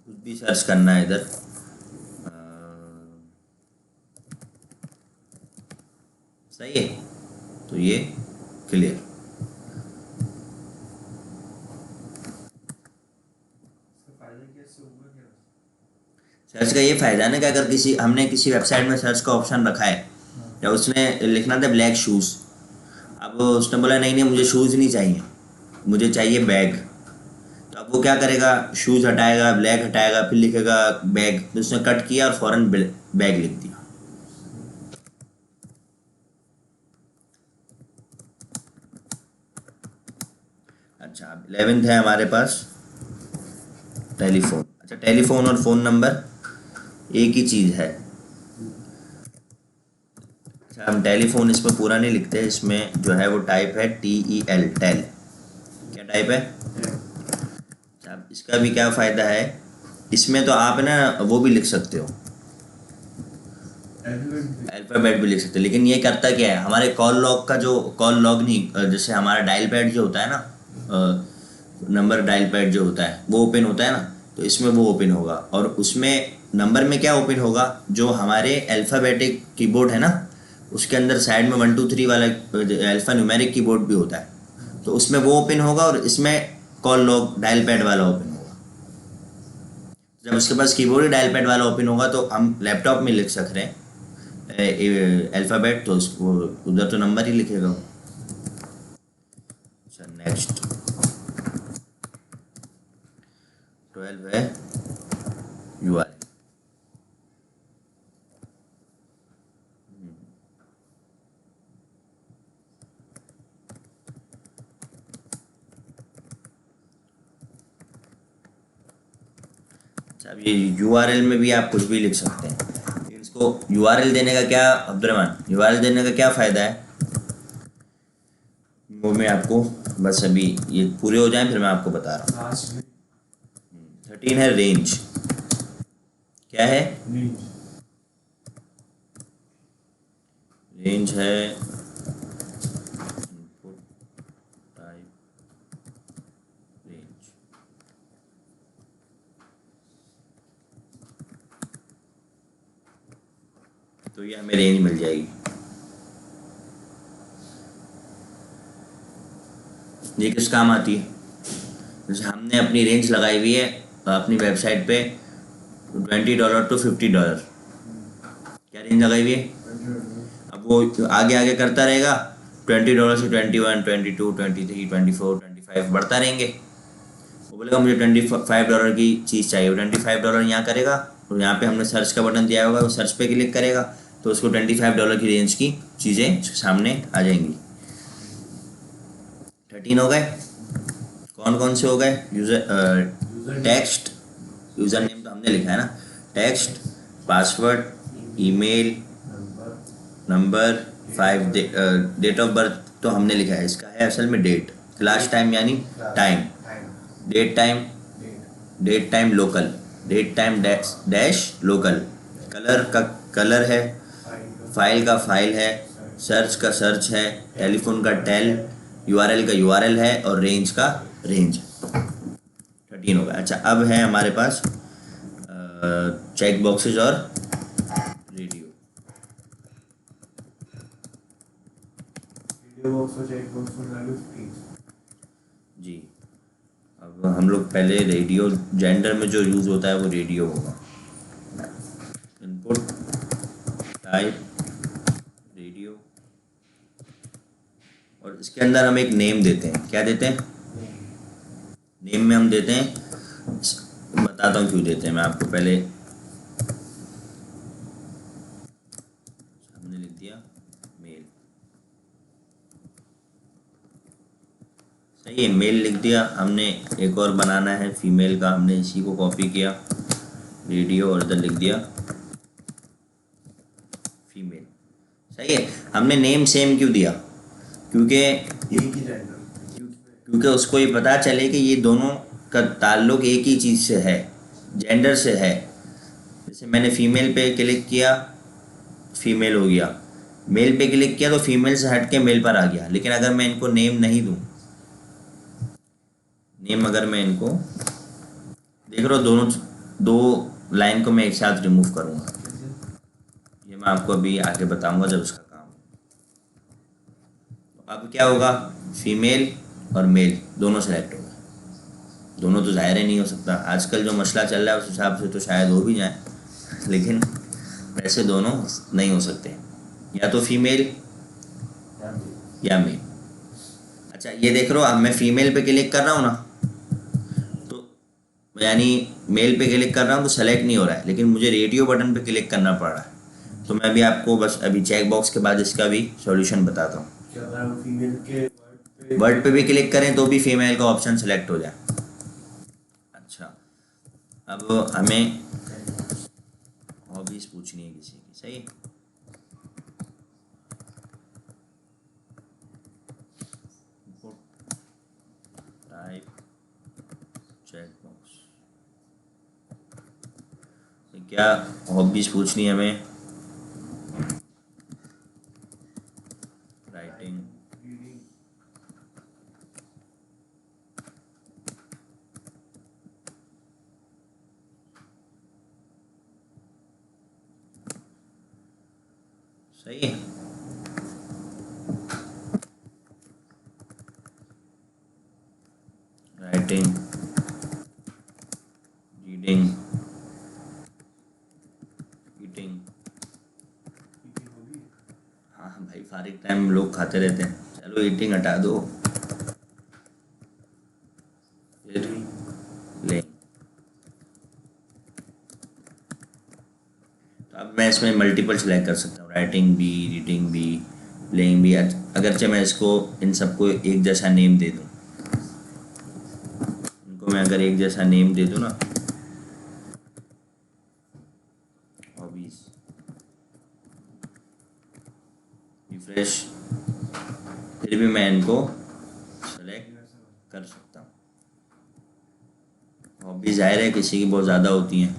कुछ भी सर्च करना है इधर, सही है? तो ये क्लियर। सर्च का ये फ़ायदा है ना कि अगर हमने किसी वेबसाइट में सर्च का ऑप्शन रखा है, या उसने लिखना था ब्लैक शूज़, अब उसने बोला नहीं नहीं मुझे शूज़ नहीं चाहिए, मुझे चाहिए बैग। तो अब वो क्या करेगा? शूज़ हटाएगा, ब्लैक हटाएगा, फिर लिखेगा बैग। तो उसने कट किया और फ़ौरन बैग लिख दिया। अच्छा, अब 11th है हमारे पास टेलीफोन। अच्छा, टेलीफोन और फ़ोन नंबर एक ही चीज़ है। अच्छा, हम टेलीफोन इसमें पूरा नहीं लिखते, इसमें जो है वो टाइप है TEL, टेल। क्या टाइप है? अच्छा, अब इसका भी क्या फ़ायदा है? इसमें तो आप ना वो भी लिख सकते हो, अल्फ़ाबेट भी लिख सकते हो। लेकिन ये करता क्या है? हमारे कॉल लॉग का जो कॉल लॉग नहीं, जैसे हमारा डायल पैड जो होता है ना, नंबर डायल पैड जो होता है वो ओपन होता है ना, तो इसमें वो ओपन होगा। और उसमें नंबर में क्या ओपन होगा? जो हमारे अल्फ़ाबेटिक कीबोर्ड है ना, उसके अंदर साइड में 1 2 3 वाला अल्फ़ा न्यूमेरिक कीबोर्ड भी होता है, तो उसमें वो ओपन होगा और इसमें कॉल लॉग डायल पैड वाला ओपन होगा। जब उसके पास कीबोर्ड ही डायल पैड वाला ओपन होगा तो हम लैपटॉप में लिख सक रहे हैं अल्फ़ाबेट, तो उसको उधर तो नंबर ही लिखेगा वो। अच्छा, नेक्स्ट 12 है URL। अच्छा, अब ये URL में भी आप कुछ भी लिख सकते हैं। लेकिन इसको URL देने का क्या, अब्दुलरहमान, URL देने का क्या फ़ायदा है? वो मैं आपको बस अभी ये पूरे हो जाएं फिर मैं आपको बता रहा हूँ। 13 है रेंज। क्या है? रेंज है इनपुट टाइप रेंज। तो ये हमें रेंज मिल जाएगी। ये किस काम आती है? जैसे हमने अपनी रेंज लगाई हुई है अपनी वेबसाइट पे $20 to $50, क्या रेंज लगाई हुई है? अब वो आगे आगे करता रहेगा, $20 से 21, 22, 23, 24, 25 बढ़ता रहेंगे। वो बोलेगा मुझे $25 की चीज़ चाहिए, वो $25 यहाँ करेगा, और यहाँ पे हमने सर्च का बटन दिया होगा, वो सर्च पे क्लिक करेगा तो उसको $25 की रेंज की चीज़ें सामने आ जाएंगी। 13 हो गए। कौन कौन से हो गए? टेक्स्ट, यूज़र नेम तो हमने लिखा है ना, text, password, email, number, 5 date of birth तो हमने लिखा है, इसका है असल में डेट, क्लास टाइम यानी time, date time, date time local, date time dash local, colour का कलर है, फाइल का फाइल है, सर्च का सर्च है, टेलीफोन का टेल, यूआरएल का यूआरएल है, और रेंज का रेंज। 13 होगा। अच्छा, अब है हमारे पास चेक बॉक्सेज और रेडियो। वीडियो बॉक्स और चेक बॉक्स में डालो 15। जी, अब हम लोग पहले रेडियो, जेंडर में जो यूज़ होता है वो रेडियो होगा। इनपुट टाइप रेडियो, और इसके अंदर हम एक नेम देते हैं। क्या देते हैं? नेम में हम देते हैं, बताता हूँ क्यों देते हैं मैं आपको। पहले हमने लिख दिया मेल, सही है, मेल लिख दिया। हमने एक और बनाना है फीमेल का, हमने इसी को कॉपी किया, रेडियो, और इधर लिख दिया फीमेल। सही है। हमने नेम सेम क्यों दिया? क्योंकि एक ही जेंडर, क्योंकि उसको ये पता चले कि ये दोनों का ताल्लुक एक ही चीज़ से है, जेंडर से है। जैसे मैंने फीमेल पे क्लिक किया, फीमेल हो गया, मेल पे क्लिक किया तो फीमेल से हट के मेल पर आ गया। लेकिन अगर मैं इनको नेम नहीं दूँ, नेम अगर मैं इनको, देख रहे हो, दोनों दो लाइन को मैं एक साथ रिमूव करूँगा, ये मैं आपको अभी आगे बताऊँगा जब उसका काम हो। तो अब क्या होगा? फीमेल और मेल दोनों सेलेक्ट होगा। दोनों तो ज़ाहिर ही नहीं हो सकता, आजकल जो मसला चल रहा है उस हिसाब से तो शायद हो भी जाए, लेकिन वैसे दोनों नहीं हो सकते, या तो फीमेल या मेल। अच्छा, ये देख रहे हो, अब मैं फीमेल पे क्लिक कर रहा हूँ ना, तो यानी मेल पे क्लिक कर रहा हूँ तो सेलेक्ट नहीं हो रहा है, लेकिन मुझे रेडियो बटन पे क्लिक करना पड़ रहा है। तो मैं अभी आपको बस अभी चेक बॉक्स के बाद इसका भी सॉल्यूशन बताता हूँ। क्या अगर हम फीमेल के वर्ड पे भी क्लिक करें तो भी फीमेल का ऑप्शन सेलेक्ट हो जाए। अच्छा, अब हमें हॉबीज़ पूछनी है किसी की, सही। टाइप चेक बॉक्स, क्या हॉबीज़ पूछनी है हमें? राइटिंग, रीडिंग, सही है। Writing, reading, eating. हाँ भाई, फारिग टाइम लोग खाते रहते हैं, चलो ईटिंग हटा दो, फिर प्लेइंग। तो अब मैं इसमें मल्टीपल सेलेक्ट कर सकता हूँ, राइटिंग भी, रीडिंग भी, प्लेइंग भी। अगरचे मैं इसको इन सबको एक जैसा नेम दे दूँ, इनको मैं अगर एक जैसा नेम दे दूँ ना, हॉबीज़, रिफ्रेश, फिर भी मैं इनको सेलेक्ट कर सकता हूँ। हॉबीज़ ज़ाहिर है किसी की बहुत ज़्यादा होती हैं,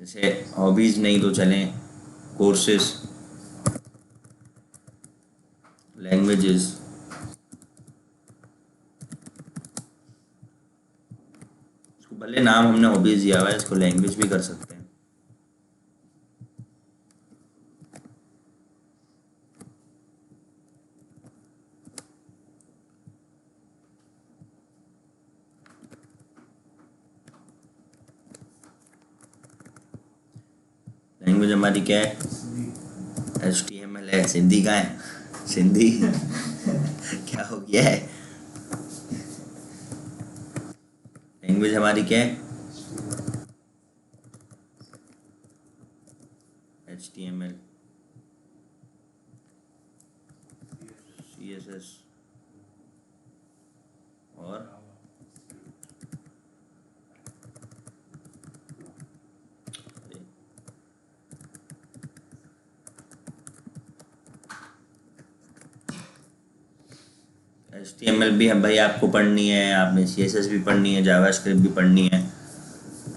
जैसे हॉबीज़ नहीं तो चलें कोर्सेस, लैंग्वेजेस। इसको भले नाम हमने हॉबीज़ दिया हुआ है, इसको लैंग्वेज भी कर सकते हैं। लैंग्वेज हमारी क्या है? सिंधी। HTML है। सिंधी कहाँ है? सिंधी क्या हो गया है? लैंग्वेज हमारी क्या है? HTML, CSS और HTML भी है भाई, आपको पढ़नी है, आपने CSS भी पढ़नी है, जावास्क्रिप्ट भी पढ़नी है।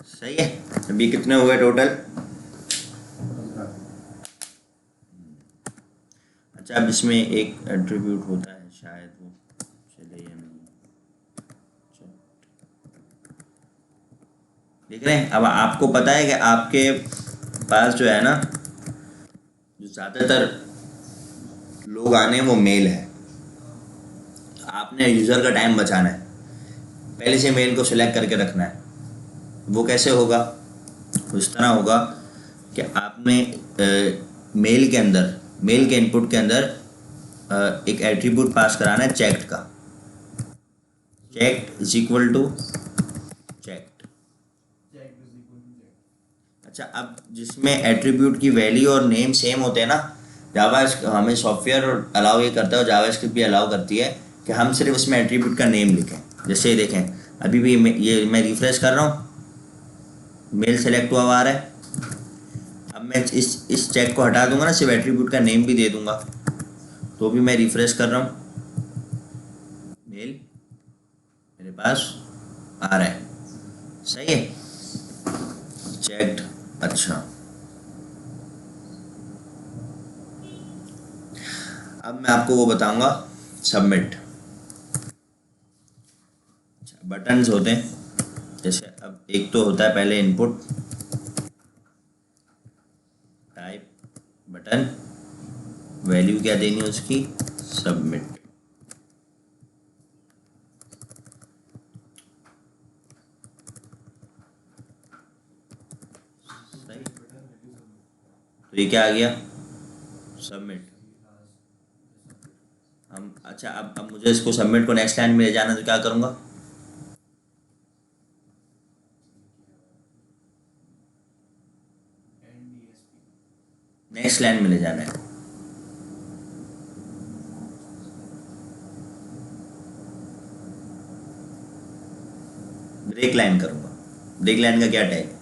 सही है। अभी कितने हुए टोटल? अच्छा, अब इसमें एक एट्रीब्यूट होता है शायद, वो चले या नहीं। देख रहे हैं? अब आपको पता है कि आपके पास जो है ना, जो ज़्यादातर लोग आने हैं वो मेल है। आपने यूज़र का टाइम बचाना है, पहले से मेल को सिलेक्ट करके रखना है। वो कैसे होगा? उस तरह होगा कि आपने मेल के अंदर, मेल के इनपुट के अंदर एक एट्रीब्यूट पास कराना है चेक्ड का। Checked is equal to checked. अच्छा, अब जिसमें एट्रीब्यूट की वैल्यू और नेम सेम होते हैं ना, जावा हमें सॉफ्टवेयर अलाउ ये करता है और जावास्क्रिप्ट भी अलाउ करती है कि हम सिर्फ उसमें एट्रीब्यूट का नेम लिखें। जैसे देखें, अभी भी ये मैं रिफ्रेश कर रहा हूँ, मेल सेलेक्ट हुआ आ रहा है। अब मैं इस चेक को हटा दूंगा ना, सिर्फ एट्रीब्यूट का नेम भी दे दूंगा, तो भी मैं रिफ्रेश कर रहा हूँ, मेल मेरे पास आ रहा है। सही है, चेक्ड। अच्छा, अब मैं आपको वो बताऊंगा, सबमिट। अच्छा, बटन्स होते हैं, जैसे अब एक तो होता है पहले इनपुट, टाइप बटन, वैल्यू क्या देनी है उसकी, सबमिट। सही, तो ये क्या आ गया, सबमिट। हम अच्छा, अब मुझे इसको सबमिट को नेक्स्ट लाइन में ले जाना, तो क्या करूँगा, नेक्स्ट लाइन में ले जाना है। ब्रेक लाइन करूँगा। ब्रेक लाइन का क्या टैग है?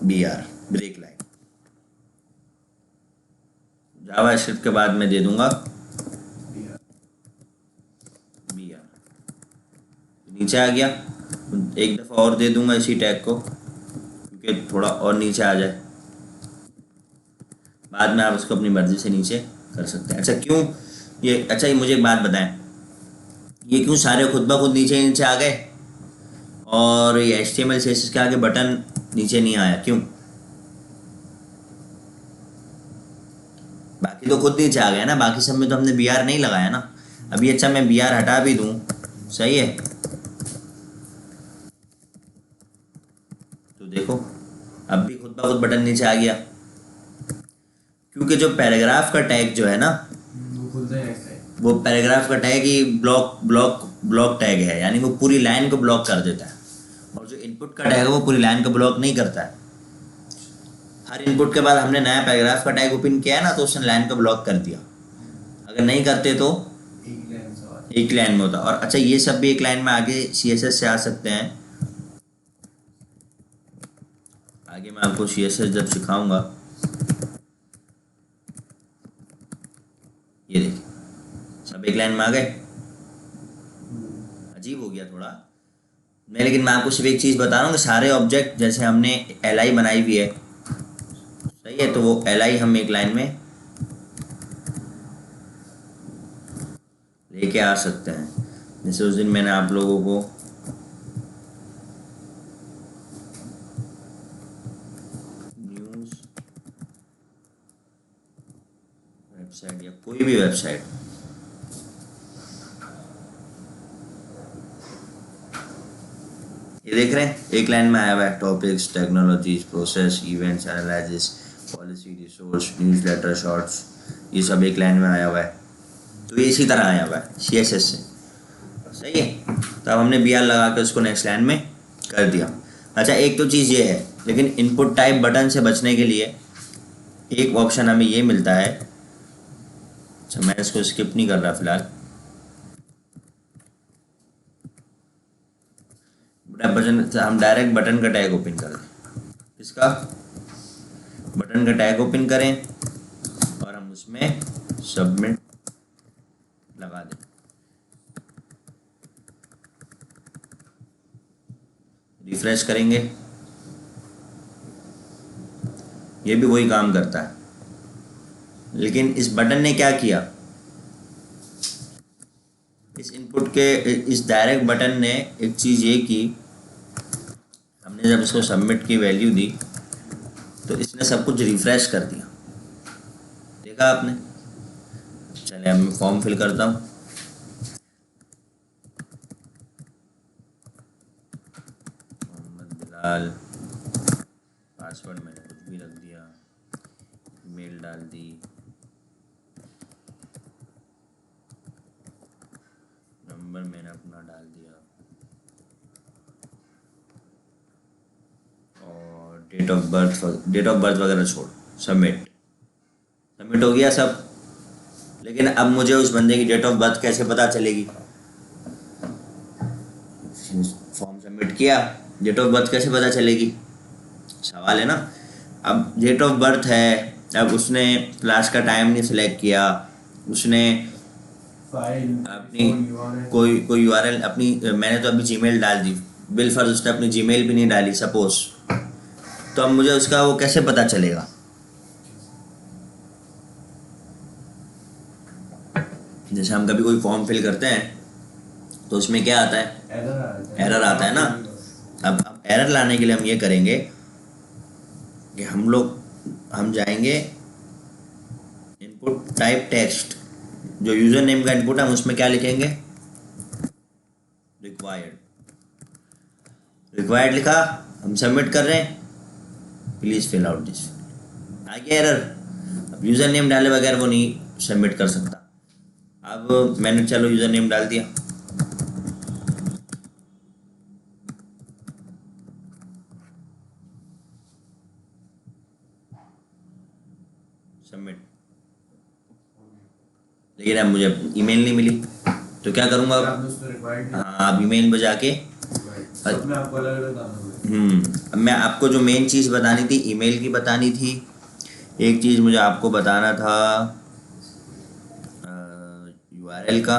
BR, break line. JavaScript के बाद मैं दे दूंगा BR। नीचे आ गया, एक दफ़ा और दे दूंगा इसी टैग को, क्योंकि थोड़ा और नीचे आ जाए। बाद में आप उसको अपनी मर्ज़ी से नीचे कर सकते हैं। अच्छा, क्यों ये, अच्छा ये मुझे एक बात बताएं, ये क्यों सारे खुद ब खुद नीचे नीचे आ गए और ये HTML CSS के आगे बटन नीचे नहीं आया, क्यों? बाकी तो खुद नीचे आ गया ना, बाकी सब में तो हमने BR नहीं लगाया ना। अभी अच्छा, मैं BR हटा भी दूं, सही है, तो देखो अब भी खुद ब खुद बटन नीचे आ गया, क्योंकि जो पैराग्राफ का टैग जो है ना, वो पैराग्राफ का टैग ही ब्लॉक टैग है, यानी वो पूरी लाइन को ब्लॉक कर देता है। और जो इनपुट का टैग है वो पूरी लाइन को ब्लॉक नहीं करता है। हर इनपुट के बाद हमने नया पैराग्राफ का टैग ओपन किया है ना, तो उसने लाइन को ब्लॉक कर दिया। अगर नहीं करते तो एक लाइन में होता। और अच्छा, ये सब भी एक लाइन में आगे CSS से आ सकते हैं। आगे मैं आपको CSS जब सिखाऊंगा, ये देखिए सब एक लाइन में आ गए। अजीब हो गया थोड़ा मैं, लेकिन मैं आपको सिर्फ एक चीज़ बता रहा हूँ कि सारे ऑब्जेक्ट, जैसे हमने LI बनाई हुई है, सही है, तो वो LI हम एक लाइन में लेके आ सकते हैं। जैसे उस दिन मैंने आप लोगों को न्यूज़ वेबसाइट या कोई भी वेबसाइट, ये देख रहे हैं, एक लाइन में आया हुआ है topics, technologies, process, events, analysis, policy, resource, newsletter, shorts, ये सब एक लाइन में आया हुआ है। तो ये इसी तरह आया हुआ है CSS से, सही है। तो अब हमने BR लगा के उसको नेक्स्ट लाइन में कर दिया। अच्छा, एक तो चीज़ ये है, लेकिन इनपुट टाइप बटन से बचने के लिए एक ऑप्शन हमें ये मिलता है। अच्छा, मैं इसको स्किप नहीं कर रहा फिलहाल। हम डायरेक्ट बटन का टैग ओपन कर दें। इसका बटन का टैग ओपन करें और हम उसमें सबमिट लगा दें। रिफ्रेश करेंगे, ये भी वही काम करता है। लेकिन इस बटन ने क्या किया, इस इनपुट के इस डायरेक्ट बटन ने एक चीज़ ये की, हमने जब इसको सबमिट की वैल्यू दी तो इसने सब कुछ रिफ्रेश कर दिया। देखा आपने? चलिए अब मैं फॉर्म फिल करता हूँ। मोहम्मद बिलाल, पासवर्ड मैंने कुछ भी रख दिया, ईमेल डाल दी, नंबर मैंने अपना डाल दिया और डेट ऑफ बर्थ वगैरह छोड़, सबमिट हो गया सब। लेकिन अब मुझे उस बंदे की डेट ऑफ बर्थ कैसे पता चलेगी? फॉर्म सबमिट किया, डेट ऑफ बर्थ कैसे पता चलेगी, सवाल है ना। अब डेट ऑफ बर्थ है, अब उसने क्लास का टाइम नहीं सिलेक्ट किया, उसने फाइल अपनी कोई URL अपनी, मैंने तो अभी जीमेल डाल दी, बिल फर्ज उसने अपनी जीमेल भी नहीं डाली सपोज, तो अब मुझे उसका वो कैसे पता चलेगा? जैसे हम कभी कोई फॉर्म फिल करते हैं तो उसमें क्या आता है, एरर आता है ना। अब एरर लाने के लिए हम ये करेंगे कि हम जाएंगे इनपुट टाइप टेक्स्ट, जो यूजर नेम का इनपुट है हम उसमें क्या लिखेंगे, रिक्वायर्ड लिखा, हम सबमिट कर रहे हैं, प्लीज फिल आउट दिस, आ गया एरर। अब यूजर नेम डाले बगैर वो नहीं सबमिट कर सकता। अब मैंने चलो यूजर नेम डाल दिया, सबमिट, लेकिन अब मुझे ईमेल नहीं मिली, तो क्या करूँगा अब? हाँ, अब ईमेल पर जाके अब मैं आपको जो मेन चीज़ बतानी थी, ईमेल की बतानी थी। एक चीज़ मुझे आपको बताना था URL का,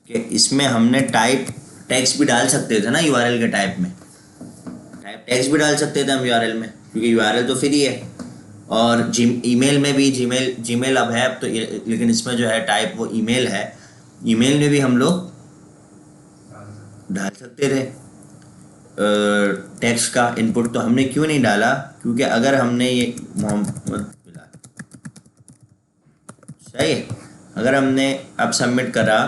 कि इसमें हमने टाइप टेक्स्ट भी डाल सकते थे ना URL के टाइप में, टाइप टेक्स्ट भी डाल सकते थे हम URL में, क्योंकि URL तो फ्री है। और ईमेल में भी जीमेल अब है, तो लेकिन इसमें जो है टाइप वो ईमेल है, ईमेल में भी हम लोग डाल सकते थे टेक्स्ट का इनपुट। तो हमने क्यों नहीं डाला? क्योंकि अगर हमने ये मोहम्मद बिलाल, सही है, अगर हमने अब सबमिट करा,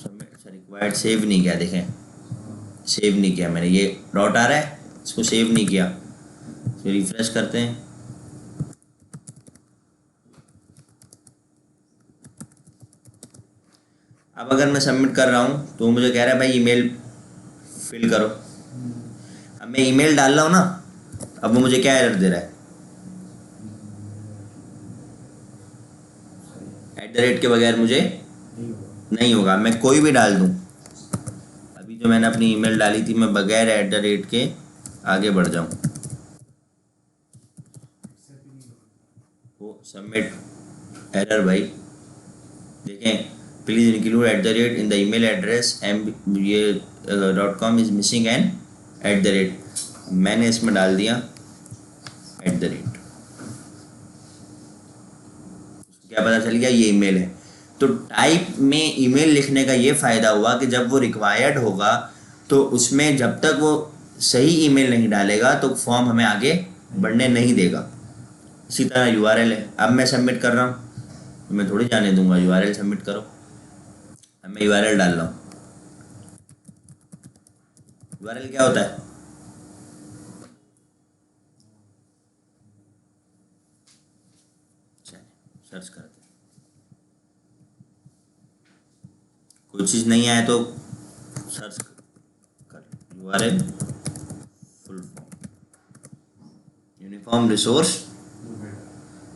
सबमिट रिक्वायर्ड सेव नहीं किया, देखें सेव नहीं किया मैंने, ये डॉट आ रहा है, इसको सेव नहीं किया, फिर रिफ्रेश करते हैं, अब अगर मैं सबमिट कर रहा हूँ तो मुझे कह रहा है भाई ईमेल फिल करो। अब मैं ईमेल डाल रहा हूँ ना, अब वो मुझे क्या एरर दे रहा है, @ के बगैर मुझे नहीं होगा। मैं कोई भी डाल दूँ, अभी जो मैंने अपनी ईमेल डाली थी, मैं बगैर @ के आगे बढ़ जाऊँ, वो सबमिट एरर भाई, देखें, please include @ in the email address .com is missing an @। मैंने इसमें डाल दिया @। क्या पता चल गया, ये ईमेल है। तो टाइप में ईमेल लिखने का ये फ़ायदा हुआ कि जब वो रिक्वायर्ड होगा तो उसमें जब तक वो सही ईमेल नहीं डालेगा तो फॉर्म हमें आगे बढ़ने नहीं देगा। इसी तरह URL है, अब मैं सबमिट कर रहा हूँ तो मैं थोड़ी जाने दूंगा URL सबमिट करो। अब मैं URL डाल रहा हूँ, यूआरएल क्या होता है? चलिए सर्च करते हैं। कोई चीज़ नहीं आए तो सर्च कर URL full form uniform resource.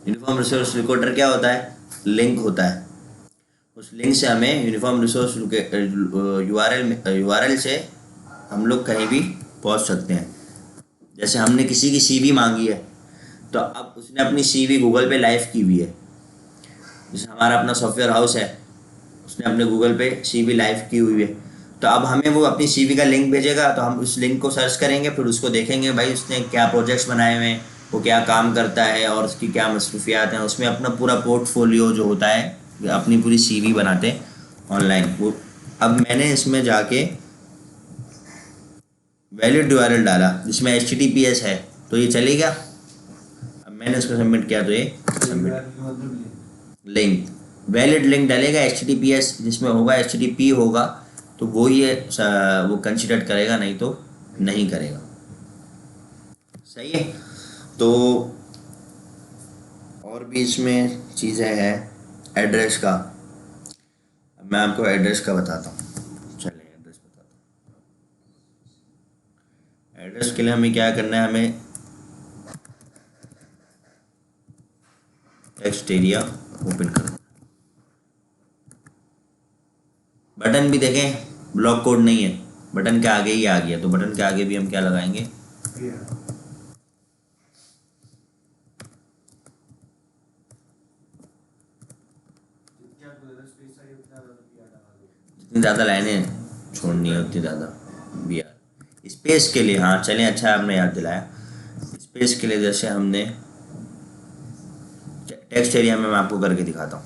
Uniform resource recorder क्या होता है? लिंक होता है। उस लिंक से हमें यूनिफॉर्म रिसोर्स यूआरएल से हम लोग कहीं भी पहुंच सकते हैं। जैसे हमने किसी की सीवी मांगी है, तो अब उसने अपनी सीवी गूगल पे लाइव की हुई है। जैसे हमारा अपना सॉफ्टवेयर हाउस है, उसने अपने गूगल पे सीवी लाइव की हुई है, तो अब हमें वो अपनी सीवी का लिंक भेजेगा, तो हम उस लिंक को सर्च करेंगे, फिर उसको देखेंगे भाई उसने क्या प्रोजेक्ट्स बनाए हुए हैं, वो क्या काम करता है और उसकी क्या मसरूफियात हैं। उसमें अपना पूरा पोर्टफोलियो जो होता है, अपनी पूरी सीवी बनाते हैं ऑनलाइन वो। अब मैंने इसमें जाके वैलिड यूआरएल डाला जिसमें HTTPS है, तो ये चलेगा। अब मैंने इसको सबमिट किया तो ये सबमिट लिंक वैलिड लिंक डालेगा। HTTPS जिसमें होगा, HTTP होगा, तो वो ये वो कंसिडर करेगा, नहीं तो नहीं करेगा। सही है। तो और भी इसमें चीज़ें हैं एड्रेस का। अब मैं आपको एड्रेस का बताता हूँ। चलिए एड्रेस बताता हूँ। एड्रेस के लिए हमें क्या करना है, हमें टेक्स्ट एरिया ओपन करना। बटन भी देखें ब्लॉक कोड नहीं है, बटन के आगे ही आ गया, तो बटन के आगे भी हम क्या लगाएंगे? जितनी ज़्यादा लाइनें छोड़नी है उतनी ज़्यादा बी आर। स्पेस के लिए, हाँ चलें, अच्छा आपने याद दिलाया। स्पेस के लिए जैसे हमने टेक्स्ट एरिया में मैं आपको करके दिखाता हूँ।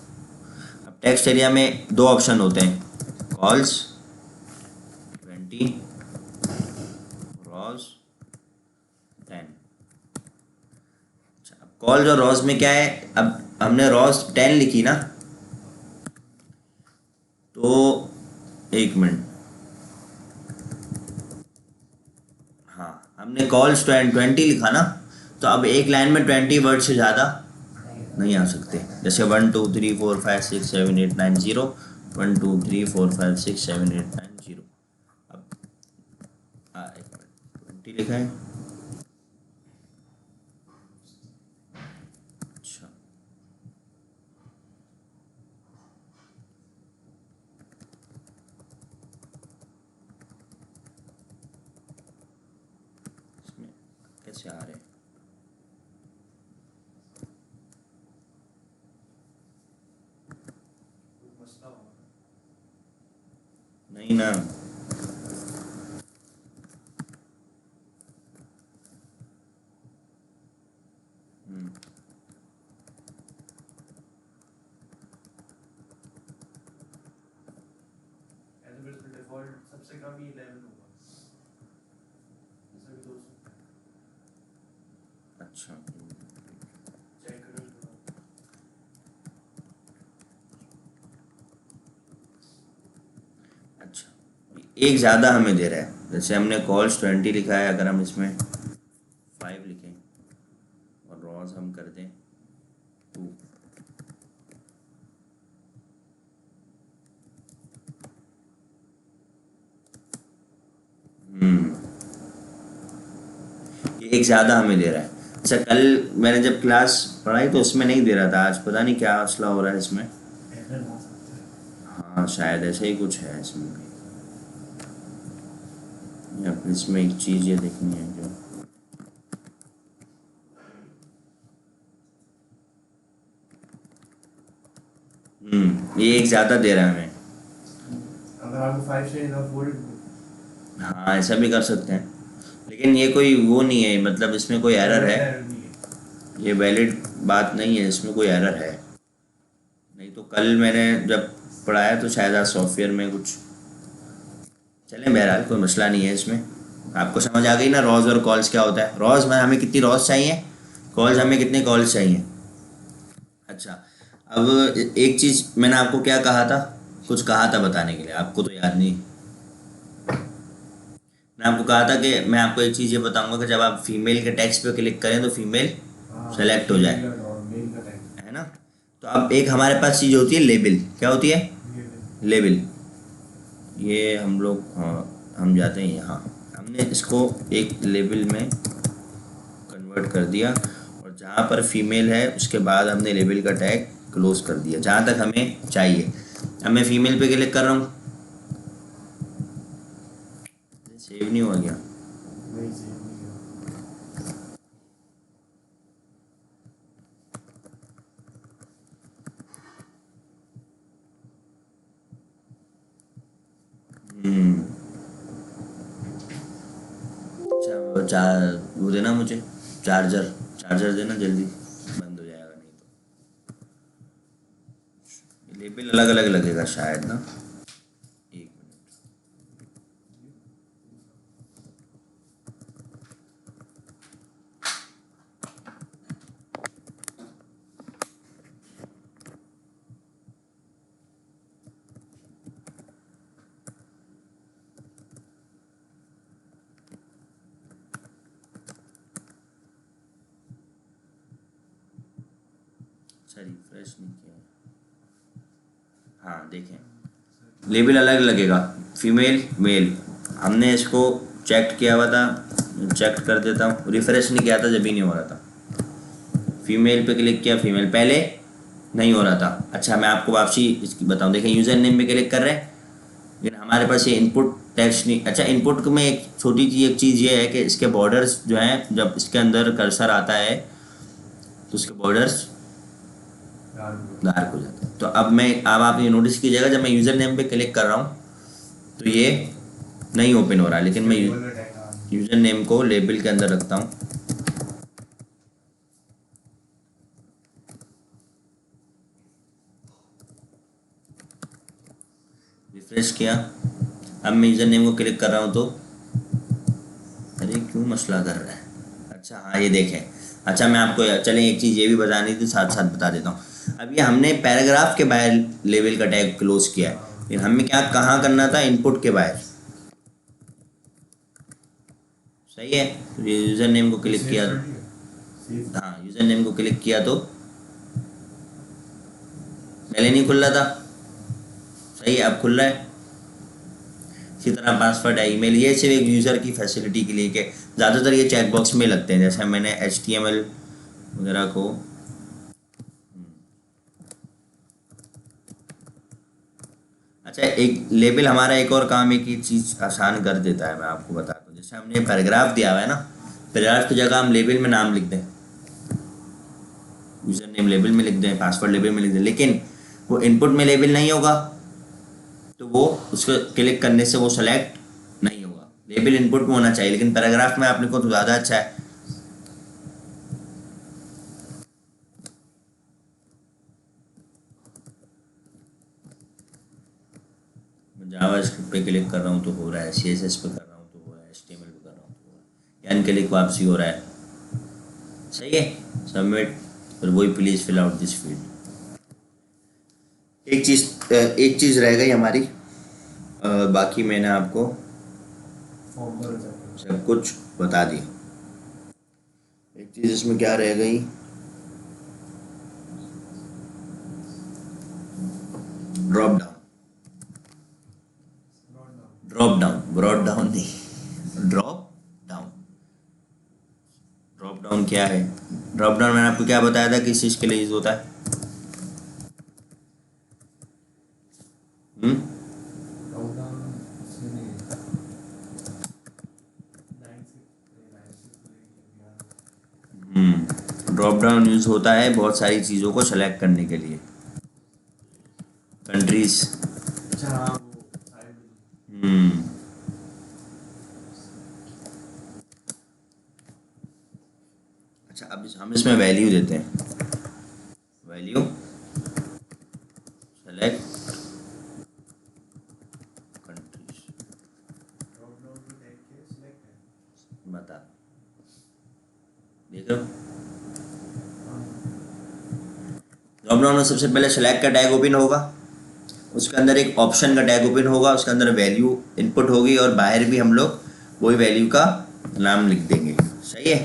अब टेक्स्ट एरिया में दो ऑप्शन होते हैं, कॉल्स 20, रॉज 10। अच्छा, अब कॉल्स और रॉज में क्या है, अब हमने रॉज 10 लिखी ना, तो एक मिनट, हाँ हमने कॉल्स 20 लिखा ना, तो अब एक लाइन में 20 वर्ड से ज़्यादा नहीं आ सकते। जैसे 1 2 3 4 5 6 7 8 9 0, 1 2 3 4 5 6 7 8 9 0। अब एक मिनट, 20 लिखा है। अच्छा, इसमें कैसे आ रहे हैं? नहीं ना, सबसे कम ही 11 होगा, ऐसा भी तो हो सकता है। अच्छा चेक करो। अच्छा, एक ज़्यादा हमें दे रहा है। जैसे हमने कॉल्स 20 लिखा है, अगर हम इसमें 5 लिखें और रॉज हम कर दें 2, ये एक ज़्यादा हमें दे रहा है। अच्छा, कल मैंने जब क्लास पढ़ाई तो उसमें नहीं दे रहा था, आज पता नहीं क्या मसला हो रहा है इसमें। हाँ शायद ऐसे ही कुछ है इसमें भी। या फिर इसमें एक चीज़ ये देखनी है जो, ये एक ज़्यादा दे रहा है हमें। अगर आपको 5 चाहिए तो फोल्ड, हाँ ऐसा भी कर सकते हैं, लेकिन ये कोई वो नहीं है, मतलब इसमें कोई एरर है, ये वैलिड बात नहीं है, इसमें कोई एरर है। नहीं तो कल मैंने जब पढ़ाया तो शायद आज सॉफ्टवेयर में कुछ, चलें बहरहाल कोई मसला नहीं है इसमें। आपको समझ आ गई ना रॉज और कॉल्स क्या होता है? रॉज में हमें कितनी रॉज चाहिए, कॉल्स हमें कितने कॉल्स चाहिए। अच्छा, अब एक चीज़ मैंने आपको क्या कहा था, कुछ कहा था बताने के लिए, आपको तो याद नहीं मैंने आपको कहा था कि मैं आपको एक चीज़ ये बताऊंगा कि जब आप फीमेल के टेक्स्ट पे क्लिक करें तो फीमेल सेलेक्ट हो जाए, मेल का टैग है ना। तो अब एक हमारे पास चीज़ होती है लेबल। क्या होती है? लेबल। ये हम लोग, हाँ, हम जाते हैं यहाँ, हमने इसको एक लेबल में कन्वर्ट कर दिया और जहाँ पर फीमेल है उसके बाद हमने लेबल का टैग क्लोज कर दिया जहाँ तक हमें चाहिए। अब मैं फीमेल पे क्लिक कर रहा हूँ, सेव नहीं हुआ गया। नहीं सेव नहीं किया। अच्छा, वो देना मुझे चार्जर, चार्जर देना जल्दी, बंद हो जाएगा नहीं तो। लेबल अलग अलग लगेगा शायद ना, एक मिनट। अच्छा, रिफ्रेश नहीं किया। हाँ देखें, लेबल अलग लगेगा, फीमेल मेल। हमने इसको चेक किया हुआ था, चेक कर देता हूँ, रिफ्रेश नहीं किया था जब भी नहीं हो रहा था। फीमेल पे क्लिक किया, फीमेल पहले नहीं हो रहा था। अच्छा, मैं आपको वापसी इसकी बताऊँ, देखें यूज़र नेम पे क्लिक कर रहे हैं लेकिन हमारे पास ये इनपुट टेक्स्ट नहीं। अच्छा, इनपुट में एक छोटी सी एक चीज़ ये है कि इसके बॉर्डर्स जो हैं, जब इसके अंदर कर्सर आता है तो उसके बॉर्डर्स डार्क हो जाते हैं। तो अब आप ये नोटिस कीजिएगा, जब मैं यूज़र नेम पे क्लिक कर रहा हूँ तो ये नहीं ओपन हो रहा है, लेकिन मैं यूज़र नेम को लेबल के अंदर रखता हूँ। रिफ्रेश किया, अब मैं यूज़र नेम को क्लिक कर रहा हूँ तो अरे क्यों मसला कर रहा है। अच्छा हाँ, ये देखें। अच्छा, मैं आपको चलें एक चीज़ ये भी बतानी थी, साथ साथ बता देता हूँ। अब ये हमने पैराग्राफ के बाहर लेवल का टैग क्लोज किया है, लेकिन हमें क्या कहाँ करना था? इनपुट के बाहर। सही है, तो ये यूज़र नेम को क्लिक किया, हाँ यूज़र नेम को क्लिक किया तो पहले नहीं खुल रहा था, सही है, अब खुल रहा है। इसी तरह पासवर्ड है, ईमेल, ये सिर्फ एक यूज़र की फैसिलिटी के लिए कि ज़्यादातर ये चेक बॉक्स में लगते हैं, जैसे मैंने HTML वगैरह को। अच्छा, एक लेबल हमारा एक और काम, एक ही चीज़ आसान कर देता है, मैं आपको बताता हूँ। जैसे हमने पैराग्राफ दिया हुआ है ना, पैराग्राफ की जगह हम लेबल में नाम लिख दें, यूज़र नेम लेबल में लिख दें, पासवर्ड लेबल में लिख दें, लेकिन वो इनपुट में लेबल नहीं होगा तो वो उसको क्लिक करने से वो सेलेक्ट नहीं होगा। लेबल इनपुट में होना चाहिए, लेकिन पैराग्राफ में आपने को तो ज़्यादा अच्छा है। जावास्क्रिप्ट पे क्लिक कर रहा हूँ तो हो रहा है, CSS पे कर रहा हूँ तो हो रहा है, HTML पे कर रहा हूँ तो हो रहा है, यानी क्लिक वापसी हो रहा है। सही है, सबमिट, और वही please fill out this field. एक चीज़ रह गई हमारी, बाकी मैंने आपको सब कुछ बता दिया। एक चीज़ इसमें क्या रह गई, drop down, drop down, brought down नहीं, ड्रॉप डाउन। ड्रॉप डाउन क्या है? ड्रॉप डाउन मैंने आपको क्या बताया था, किस चीज़ के लिए यूज होता है? ड्रॉप डाउन यूज होता है बहुत सारी चीज़ों को सेलेक्ट करने के लिए, कंट्रीज। अच्छा, अब हम इसमें वैल्यू देते हैं, वैल्यू सेलेक्ट कंट्रीज, बता, देखो ड्रॉप डाउन में सबसे पहले सेलेक्ट का टैग ओपन होगा, उसके अंदर एक ऑप्शन का टैग ओपन होगा, उसके अंदर वैल्यू इनपुट होगी और बाहर भी हम लोग कोई वैल्यू का नाम लिख देंगे। सही है।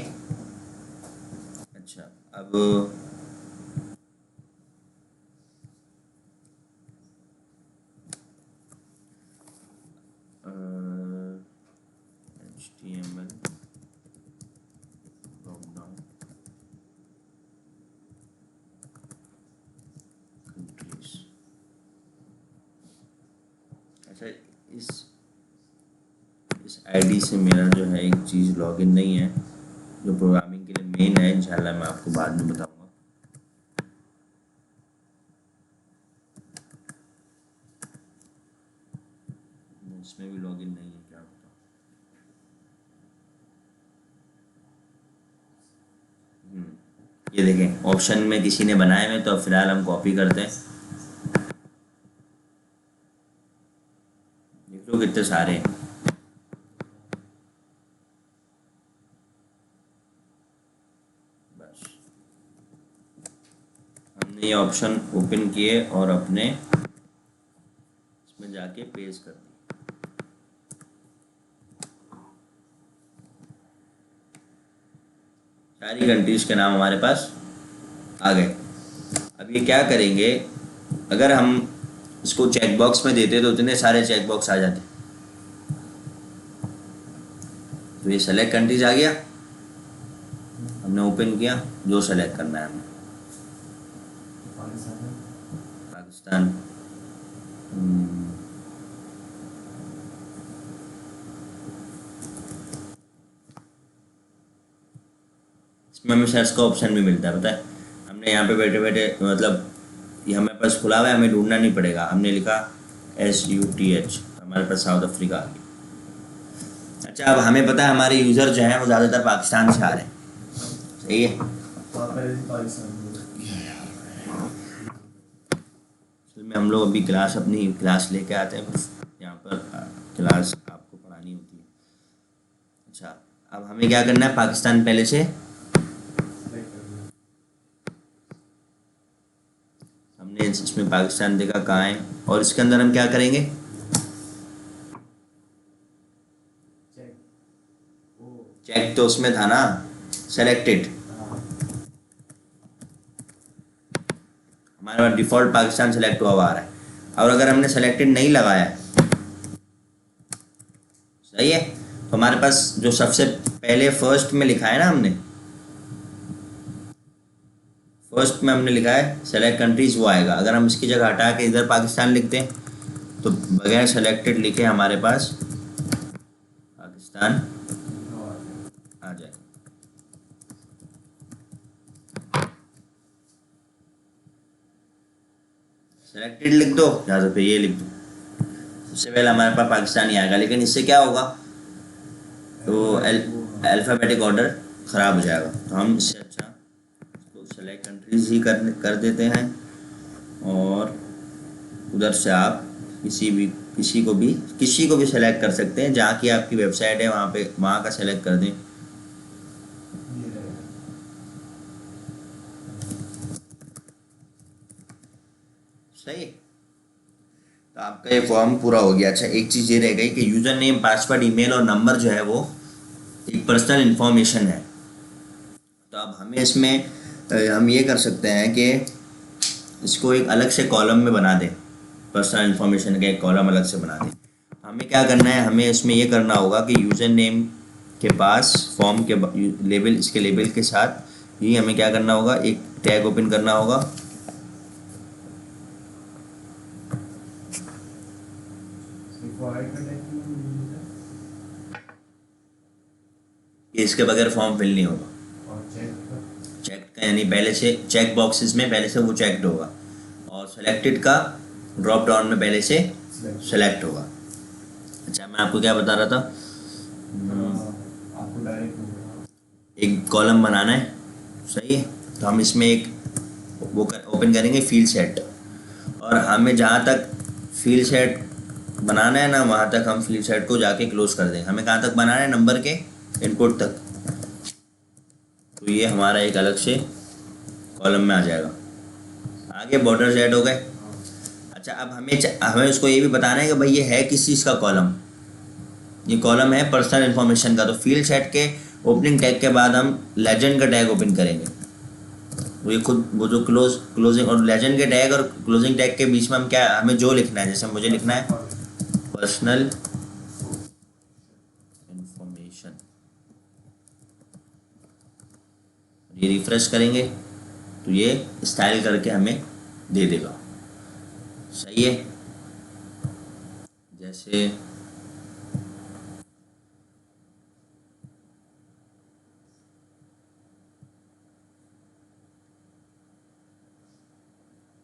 अच्छा, अब HTML ड्रॉप डाउन कंट्रीज। अच्छा, इस आईडी से मेरा जो है एक चीज़ लॉगिन नहीं है जो प्रोग्रामिंग के लिए मेन है। इंशाल्लाह मैं आपको बाद में बताऊंगा। इसमें भी लॉगिन नहीं है, क्या बताऊँ। ये देखें, ऑप्शन में किसी ने बनाए हुए, तो फिलहाल हम कॉपी करते हैं। देख लो कितने सारे हैं। बस हमने ये ऑप्शन ओपन किए और अपने इसमें जाके पेस्ट कर दिए। सारी कंट्रीज के नाम हमारे पास आ गए। अब ये क्या करेंगे, अगर हम इसको चेक बॉक्स में देते तो इतने सारे चेक बॉक्स आ जाते। तो ये सेलेक्ट कंट्रीज आ गया, हमने ओपन किया, जो सेलेक्ट करना है हमें। पाकिस्तान। इसमें हमें सर्च का ऑप्शन भी मिलता है, पता है। हमने यहाँ पे बैठे बैठे, मतलब ये हमारे पास खुला हुआ है, हमें ढूंढना नहीं पड़ेगा। हमने लिखा SUTH, हमारे पास साउथ अफ्रीका आ गया। अच्छा, अब हमें पता है हमारे यूज़र जो हैं वो ज़्यादातर पाकिस्तान से आ रहे हैं। सही है। असल में हम लोग अभी अपनी क्लास लेके आते हैं, बस यहाँ पर क्लास आपको पढ़ानी होती है। अच्छा, अब हमें क्या करना है, पाकिस्तान पहले से हमने इसमें पाकिस्तान देखा कहाँ है, और इसके अंदर हम क्या करेंगे, चेक तो उसमें था ना, सेलेक्टेड। हमारे पास डिफ़ॉल्ट पाकिस्तान सेलेक्ट हुआ आ रहा है। और अगर हमने सेलेक्टेड नहीं लगाया है, सही है, तो हमारे पास जो सबसे पहले फर्स्ट में लिखा है ना, हमने फर्स्ट में हमने लिखा है सेलेक्ट कंट्रीज, वो आएगा। अगर हम इसकी जगह हटा के इधर पाकिस्तान लिखते हैं तो बगैर सेलेक्टेड लिखे हमारे पास पाकिस्तान आ जाएगा। सेलेक्टेड लिख दो या तो फिर ये लिख दो, सबसे पहले हमारे पास पाकिस्तान ही आएगा। लेकिन इससे क्या होगा, तो अल्फ़ाबेटिक ऑर्डर ख़राब हो जाएगा। तो हम इससे अच्छा तो सेलेक्ट कंट्रीज ही कर देते हैं, और उधर से आप किसी को भी सेलेक्ट कर सकते हैं। जहाँ की आपकी वेबसाइट है वहाँ का सेलेक्ट कर दें। सही, तो आपका ये फॉर्म पूरा हो गया। अच्छा, एक चीज़ ये रह गई कि यूज़र नेम, पासवर्ड, ईमेल और नंबर जो है वो एक पर्सनल इन्फॉर्मेशन है। तो अब हमें इसमें हम ये कर सकते हैं कि इसको एक अलग से कॉलम में बना दें, पर्सनल इन्फॉर्मेशन का एक कॉलम अलग से बना दें। हमें क्या करना है, हमें इसमें ये करना होगा कि यूज़र नेम के पास फॉर्म के लेबल, इसके लेबल के साथ ही हमें क्या करना होगा, एक टैग ओपन करना होगा। इसके बगैर फॉर्म फिल नहीं होगा। चेक का यानी पहले से चेक बॉक्सेस में पहले से वो चेक्ड होगा, और सेलेक्टेड का ड्रॉप डाउन में पहले से सेलेक्ट होगा। अच्छा, मैं आपको क्या बता रहा था, एक कॉलम बनाना है, सही है। तो हम इसमें एक ओपन करेंगे फील्ड सेट, और हमें जहाँ तक फील्ड सेट बनाना है ना, वहाँ तक हम फील्ड सेट को जाके क्लोज कर देंगे। हमें कहाँ तक बनाना है, नंबर के इनपुट तक। तो ये हमारा एक अलग से कॉलम में आ जाएगा। आगे बॉर्डर सेट हो गए। अच्छा, अब हमें उसको ये भी बताना है कि भाई ये है किस चीज़ का कॉलम। ये कॉलम है पर्सनल इन्फॉर्मेशन का। तो फील्ड सेट के ओपनिंग टैग के बाद हम लेजेंड का टैग ओपन करेंगे। वो ये खुद वो जो क्लोजिंग और लेजेंड के टैग और क्लोजिंग टैग के बीच में हम क्या हमें जो लिखना है, जैसे मुझे लिखना है पर्सनल इन्फॉर्मेशन, ये रिफ्रेश करेंगे तो ये स्टाइल करके हमें दे देगा। सही है। जैसे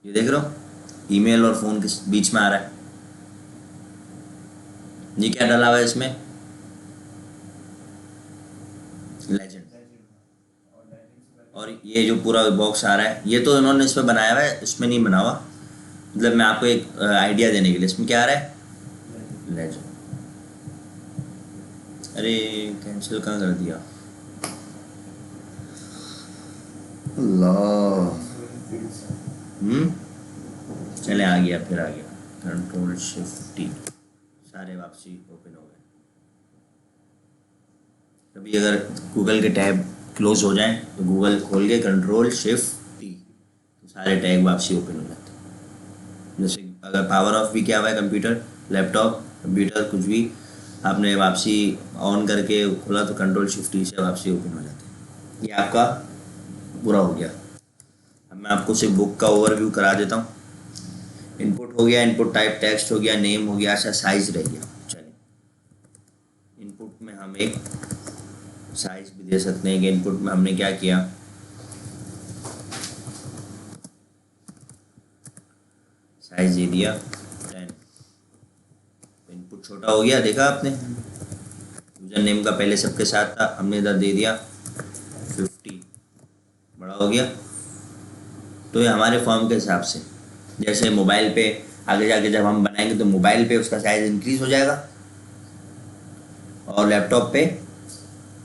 ये देख रहे हो ईमेल और फोन के बीच में आ रहा है। ये क्या डाला हुआ है इसमें, लेजेंड। और ये जो पूरा बॉक्स आ रहा है ये तो इन्होंने इसमें बनाया हुआ है, इसमें नहीं बना हुआ। मतलब मैं आपको एक आइडिया देने के लिए, इसमें क्या आ रहा है, लेजेंड। अरे कैंसिल कहाँ कर दिया अल्लाह। चले आ गया, फिर आ गया। कंट्रोल शिफ्ट टी, सारे वापसी ओपन हो गए। कभी अगर गूगल के टैब क्लोज हो जाए तो गूगल खोल के कंट्रोल शिफ्ट टी, तो सारे टैग वापसी ओपन हो जाते हैं। जैसे अगर पावर ऑफ भी किया हुआ है कंप्यूटर, लैपटॉप, कंप्यूटर कुछ भी आपने वापसी ऑन करके खोला तो कंट्रोल शिफ्ट टी से वापसी ओपन हो जाती है। ये आपका पूरा हो गया। अब मैं आपको सिर्फ बुक का ओवरव्यू करा देता हूँ। इनपुट हो गया, इनपुट टाइप टेक्स्ट हो गया, नेम हो गया, अच्छा साइज रह गया। चलिए इनपुट में हम एक साइज भी दे सकते हैं कि इनपुट में हमने क्या किया, साइज दे दिया 10। इनपुट छोटा हो गया, देखा आपने। यूजर नेम का पहले सबके साथ था, हमने इधर दे दिया 50, बड़ा हो गया। तो ये हमारे फॉर्म के हिसाब से, जैसे मोबाइल पे आगे जाके जब हम बनाएंगे तो मोबाइल पे उसका साइज इंक्रीज हो जाएगा और लैपटॉप पे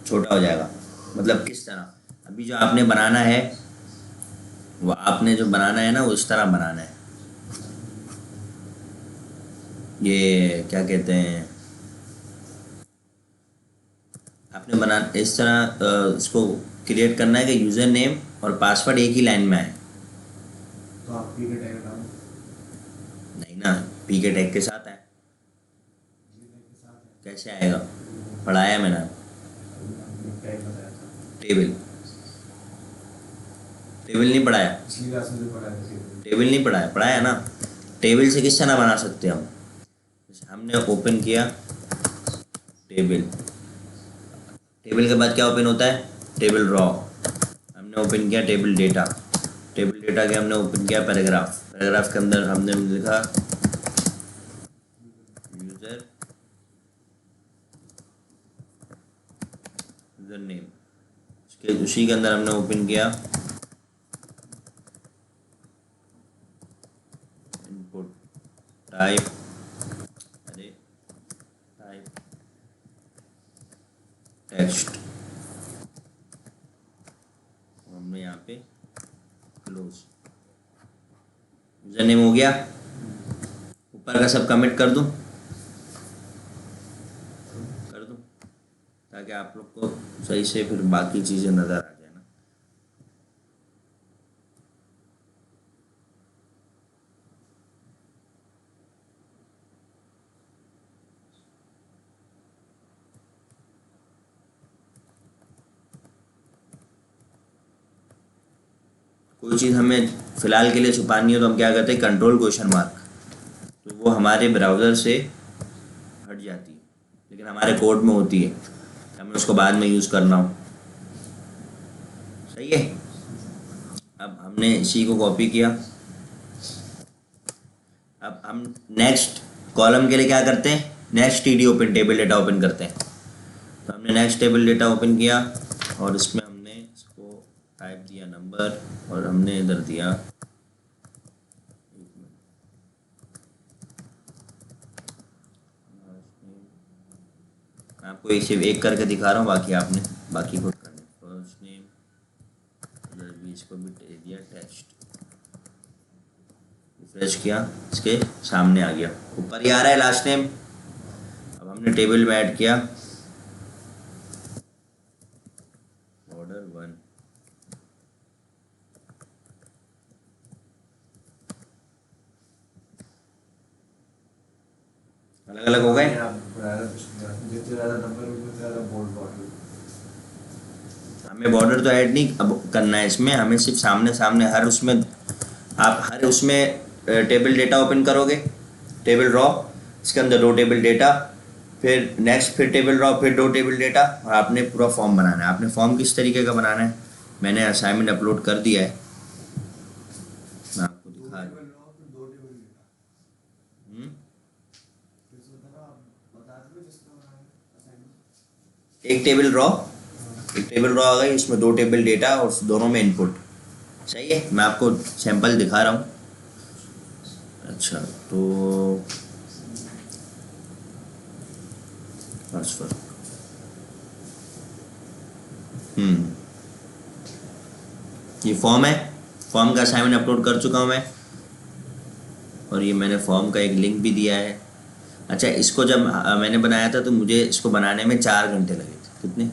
छोटा हो जाएगा। मतलब किस तरह, अभी जो आपने बनाना है वो आपने जो बनाना है ना वो इस तरह बनाना है। ये क्या कहते हैं, आपने बना इस तरह इसको क्रिएट करना है कि यूज़र नेम और पासवर्ड एक ही लाइन में आए। तो आप पी के टैग डालो। नहीं ना, पी के टैग के साथ आए। कैसे आएगा, पढ़ाया मैंने टैग बताया था। टेबल, टेबल नहीं पढ़ाया, पिछली क्लास में जो पढ़ाया था टेबल नहीं पढ़ाया, पढ़ाया ना। टेबल से किस तरह बना सकते हैं हम, जैसे हमने ओपन किया टेबल, टेबल के बाद क्या ओपन होता है, टेबल रॉ। हमने ओपन किया टेबल डेटा, टेबल डेटा के हमने ओपन किया पैराग्राफ, पैराग्राफ के अंदर हमने लिखा यूजर नेम, उसके उसी के अंदर हमने ओपन किया इनपुट टाइप, अरे टाइप टेक्स्ट, हमने यहाँ पे क्लोज। यूजर नेम हो गया, ऊपर का सब कमिट कर दूं ताकि आप लोग को सही से फिर बाकी चीज़ें नज़र आ जाए ना। कोई चीज़ हमें फ़िलहाल के लिए छुपानी हो तो हम क्या करते हैं, कंट्रोल क्वेश्चन मार्क, तो वो हमारे ब्राउज़र से हट जाती है, लेकिन हमारे कोड में होती है, हमें उसको बाद में यूज़ करना हो। सही है। अब हमने इसी को कॉपी किया, अब हम नेक्स्ट कॉलम के लिए क्या करते हैं, next TD open, table data open करते हैं। तो हमने नेक्स्ट टेबल डेटा ओपन किया और इसमें हमने इसको टाइप दिया नंबर और हमने इधर दिया, मैं आपको एक सिर्फ एक करके दिखा रहा हूँ, बाकी आपने बाकी खुद करना। फर्स्ट नेम, इधर भी इसको भी दे दिया टेक्स्ट, रिफ्रेश किया, इसके सामने आ गया, ऊपर ही आ रहा है लास्ट नेम। अब हम हमने टेबल में ऐड किया बॉर्डर 1, अलग अलग हो गए। आप जितने ज़्यादा नंबर उतने ज़्यादा बोल्ड बॉर्डर। हमें बॉर्डर तो ऐड नहीं अब करना है इसमें, हमें सिर्फ सामने सामने हर उसमें, आप हर उसमें टेबल डेटा ओपन करोगे, टेबल रॉ, इसके अंदर 2 टेबल डेटा, फिर नेक्स्ट फिर टेबल रॉ, फिर 2 टेबल डेटा, और आपने पूरा फॉर्म बनाना है। आपने फॉर्म किस तरीके का बनाना है मैंने असाइनमेंट अपलोड कर दिया है, मैं आपको दो दिखा टेबल रॉ फिर 2 टेबल डेटा। दूँ। फिर से बताना, आप बता दो जिसका बनाएंगे असाइनमेंट। एक टेबल रॉ, एक टेबल रॉ आ गई, उसमें 2 टेबल डेटा और दोनों में इनपुट। सही है, मैं आपको सैंपल दिखा रहा हूँ। अच्छा, तो ट्रांसफर, ये फॉर्म है, फॉर्म का असाइनमेंट अपलोड कर चुका हूँ मैं, और ये मैंने फॉर्म का एक लिंक भी दिया है। अच्छा, इसको जब मैंने बनाया था तो मुझे इसको बनाने में 4 घंटे लगे थे। कितने?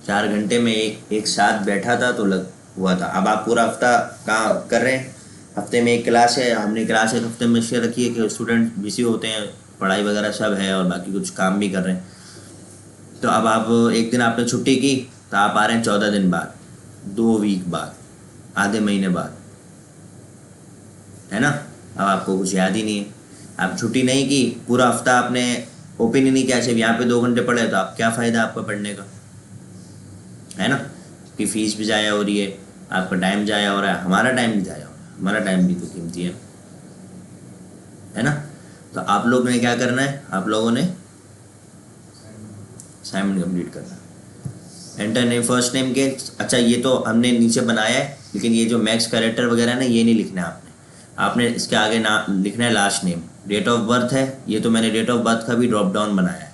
4 घंटे में एक साथ बैठा था तो लग हुआ था। अब आप पूरा हफ्ता कहाँ कर रहे हैं, हफ्ते में एक क्लास है, हमने क्लास एक हफ्ते में शेयर रखी है कि स्टूडेंट बिजी होते हैं, पढ़ाई वगैरह सब है और बाकी कुछ काम भी कर रहे हैं। तो अब आप एक दिन आपने छुट्टी की तो आप आ रहे हैं 14 दिन बाद, 2 वीक बाद, आधे महीने बाद, है ना। अब आपको कुछ याद ही नहीं है, आप छुट्टी नहीं की, पूरा हफ्ता आपने ओपन ही नहीं किया, सिर्फ यहाँ पे 2 घंटे पढ़े, तो आप क्या फ़ायदा आपका पढ़ने का, है ना। कि फीस भी ज़ाया हो रही है, आपका टाइम ज़ाया हो रहा है, हमारा टाइम भी ज़ाया हो रहा है, हमारा टाइम भी तो कीमती है ना। तो आप लोग ने क्या करना है, आप लोगों ने असाइनमेंट कंप्लीट करना है। एंटर नेम, फर्स्ट नेम के, अच्छा ये तो हमने नीचे बनाया है, लेकिन ये जो मैक्स कैरेक्टर वगैरह है ना, ये नहीं लिखना है आपने। आपने इसके आगे नाम लिखना है, last name. Date of birth है, ये तो मैंने डेट ऑफ बर्थ का भी ड्रॉप डाउन बनाया है,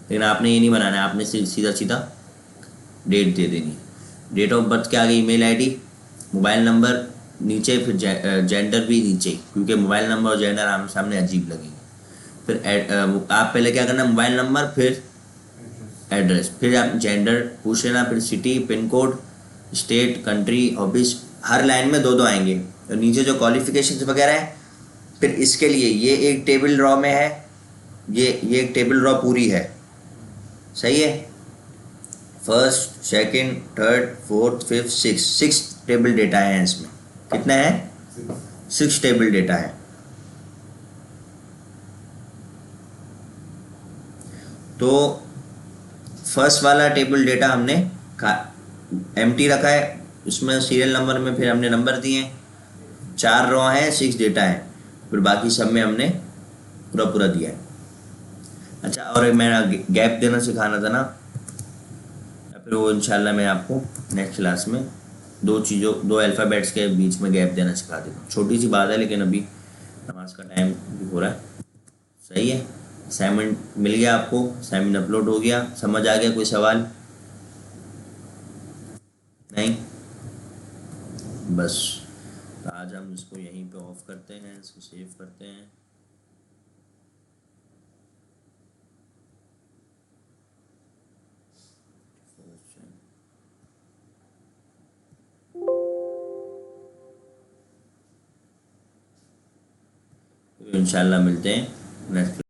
लेकिन आपने ये नहीं बनाना है, आपने सीधा सीधा डेट दे देनी है। डेट ऑफ बर्थ के आगे ईमेल आईडी, मोबाइल नंबर नीचे, फिर जेंडर भी नीचे, क्योंकि मोबाइल नंबर और जेंडर आमने सामने अजीब लगेंगे। फिर आप पहले क्या करना, मोबाइल नंबर, फिर एड्रेस, फिर आप जेंडर पूछ लेना, फिर city, pin code, state, country, hobbies, हर लाइन में 2-2 आएंगे। और नीचे जो क्वालिफिकेशंस वगैरह है, फिर इसके लिए ये एक टेबल रॉ में है, ये एक टेबल रॉ पूरी है। सही है, first, second, third, fourth, fifth, six table data है इसमें। कितना है? 6 टेबल डेटा है। तो फर्स्ट वाला टेबल डेटा हमने एम्प्टी रखा है, उसमें सीरियल नंबर में फिर हमने नंबर दिए, 4 रॉ है, 6 डेटा है, फिर बाकी सब में हमने पूरा पूरा दिया है। अच्छा, और एक मेरा गैप देना सिखाना था ना, फिर वो इंशाल्लाह मैं आपको नेक्स्ट क्लास में 2 अल्फ़ाबेट्स के बीच में गैप देना सिखा देता हूँ। छोटी सी बात है, लेकिन अभी नमाज का टाइम भी हो रहा है। सही है, असाइनमेंट मिल गया आपको, असाइनमेंट अपलोड हो गया, समझ आ गया? कोई सवाल? नहीं? बस, तो आज हम इसको यहीं पे ऑफ करते हैं, इसको सेव करते हैं। इंशाल्लाह मिलते हैं नेक्स्ट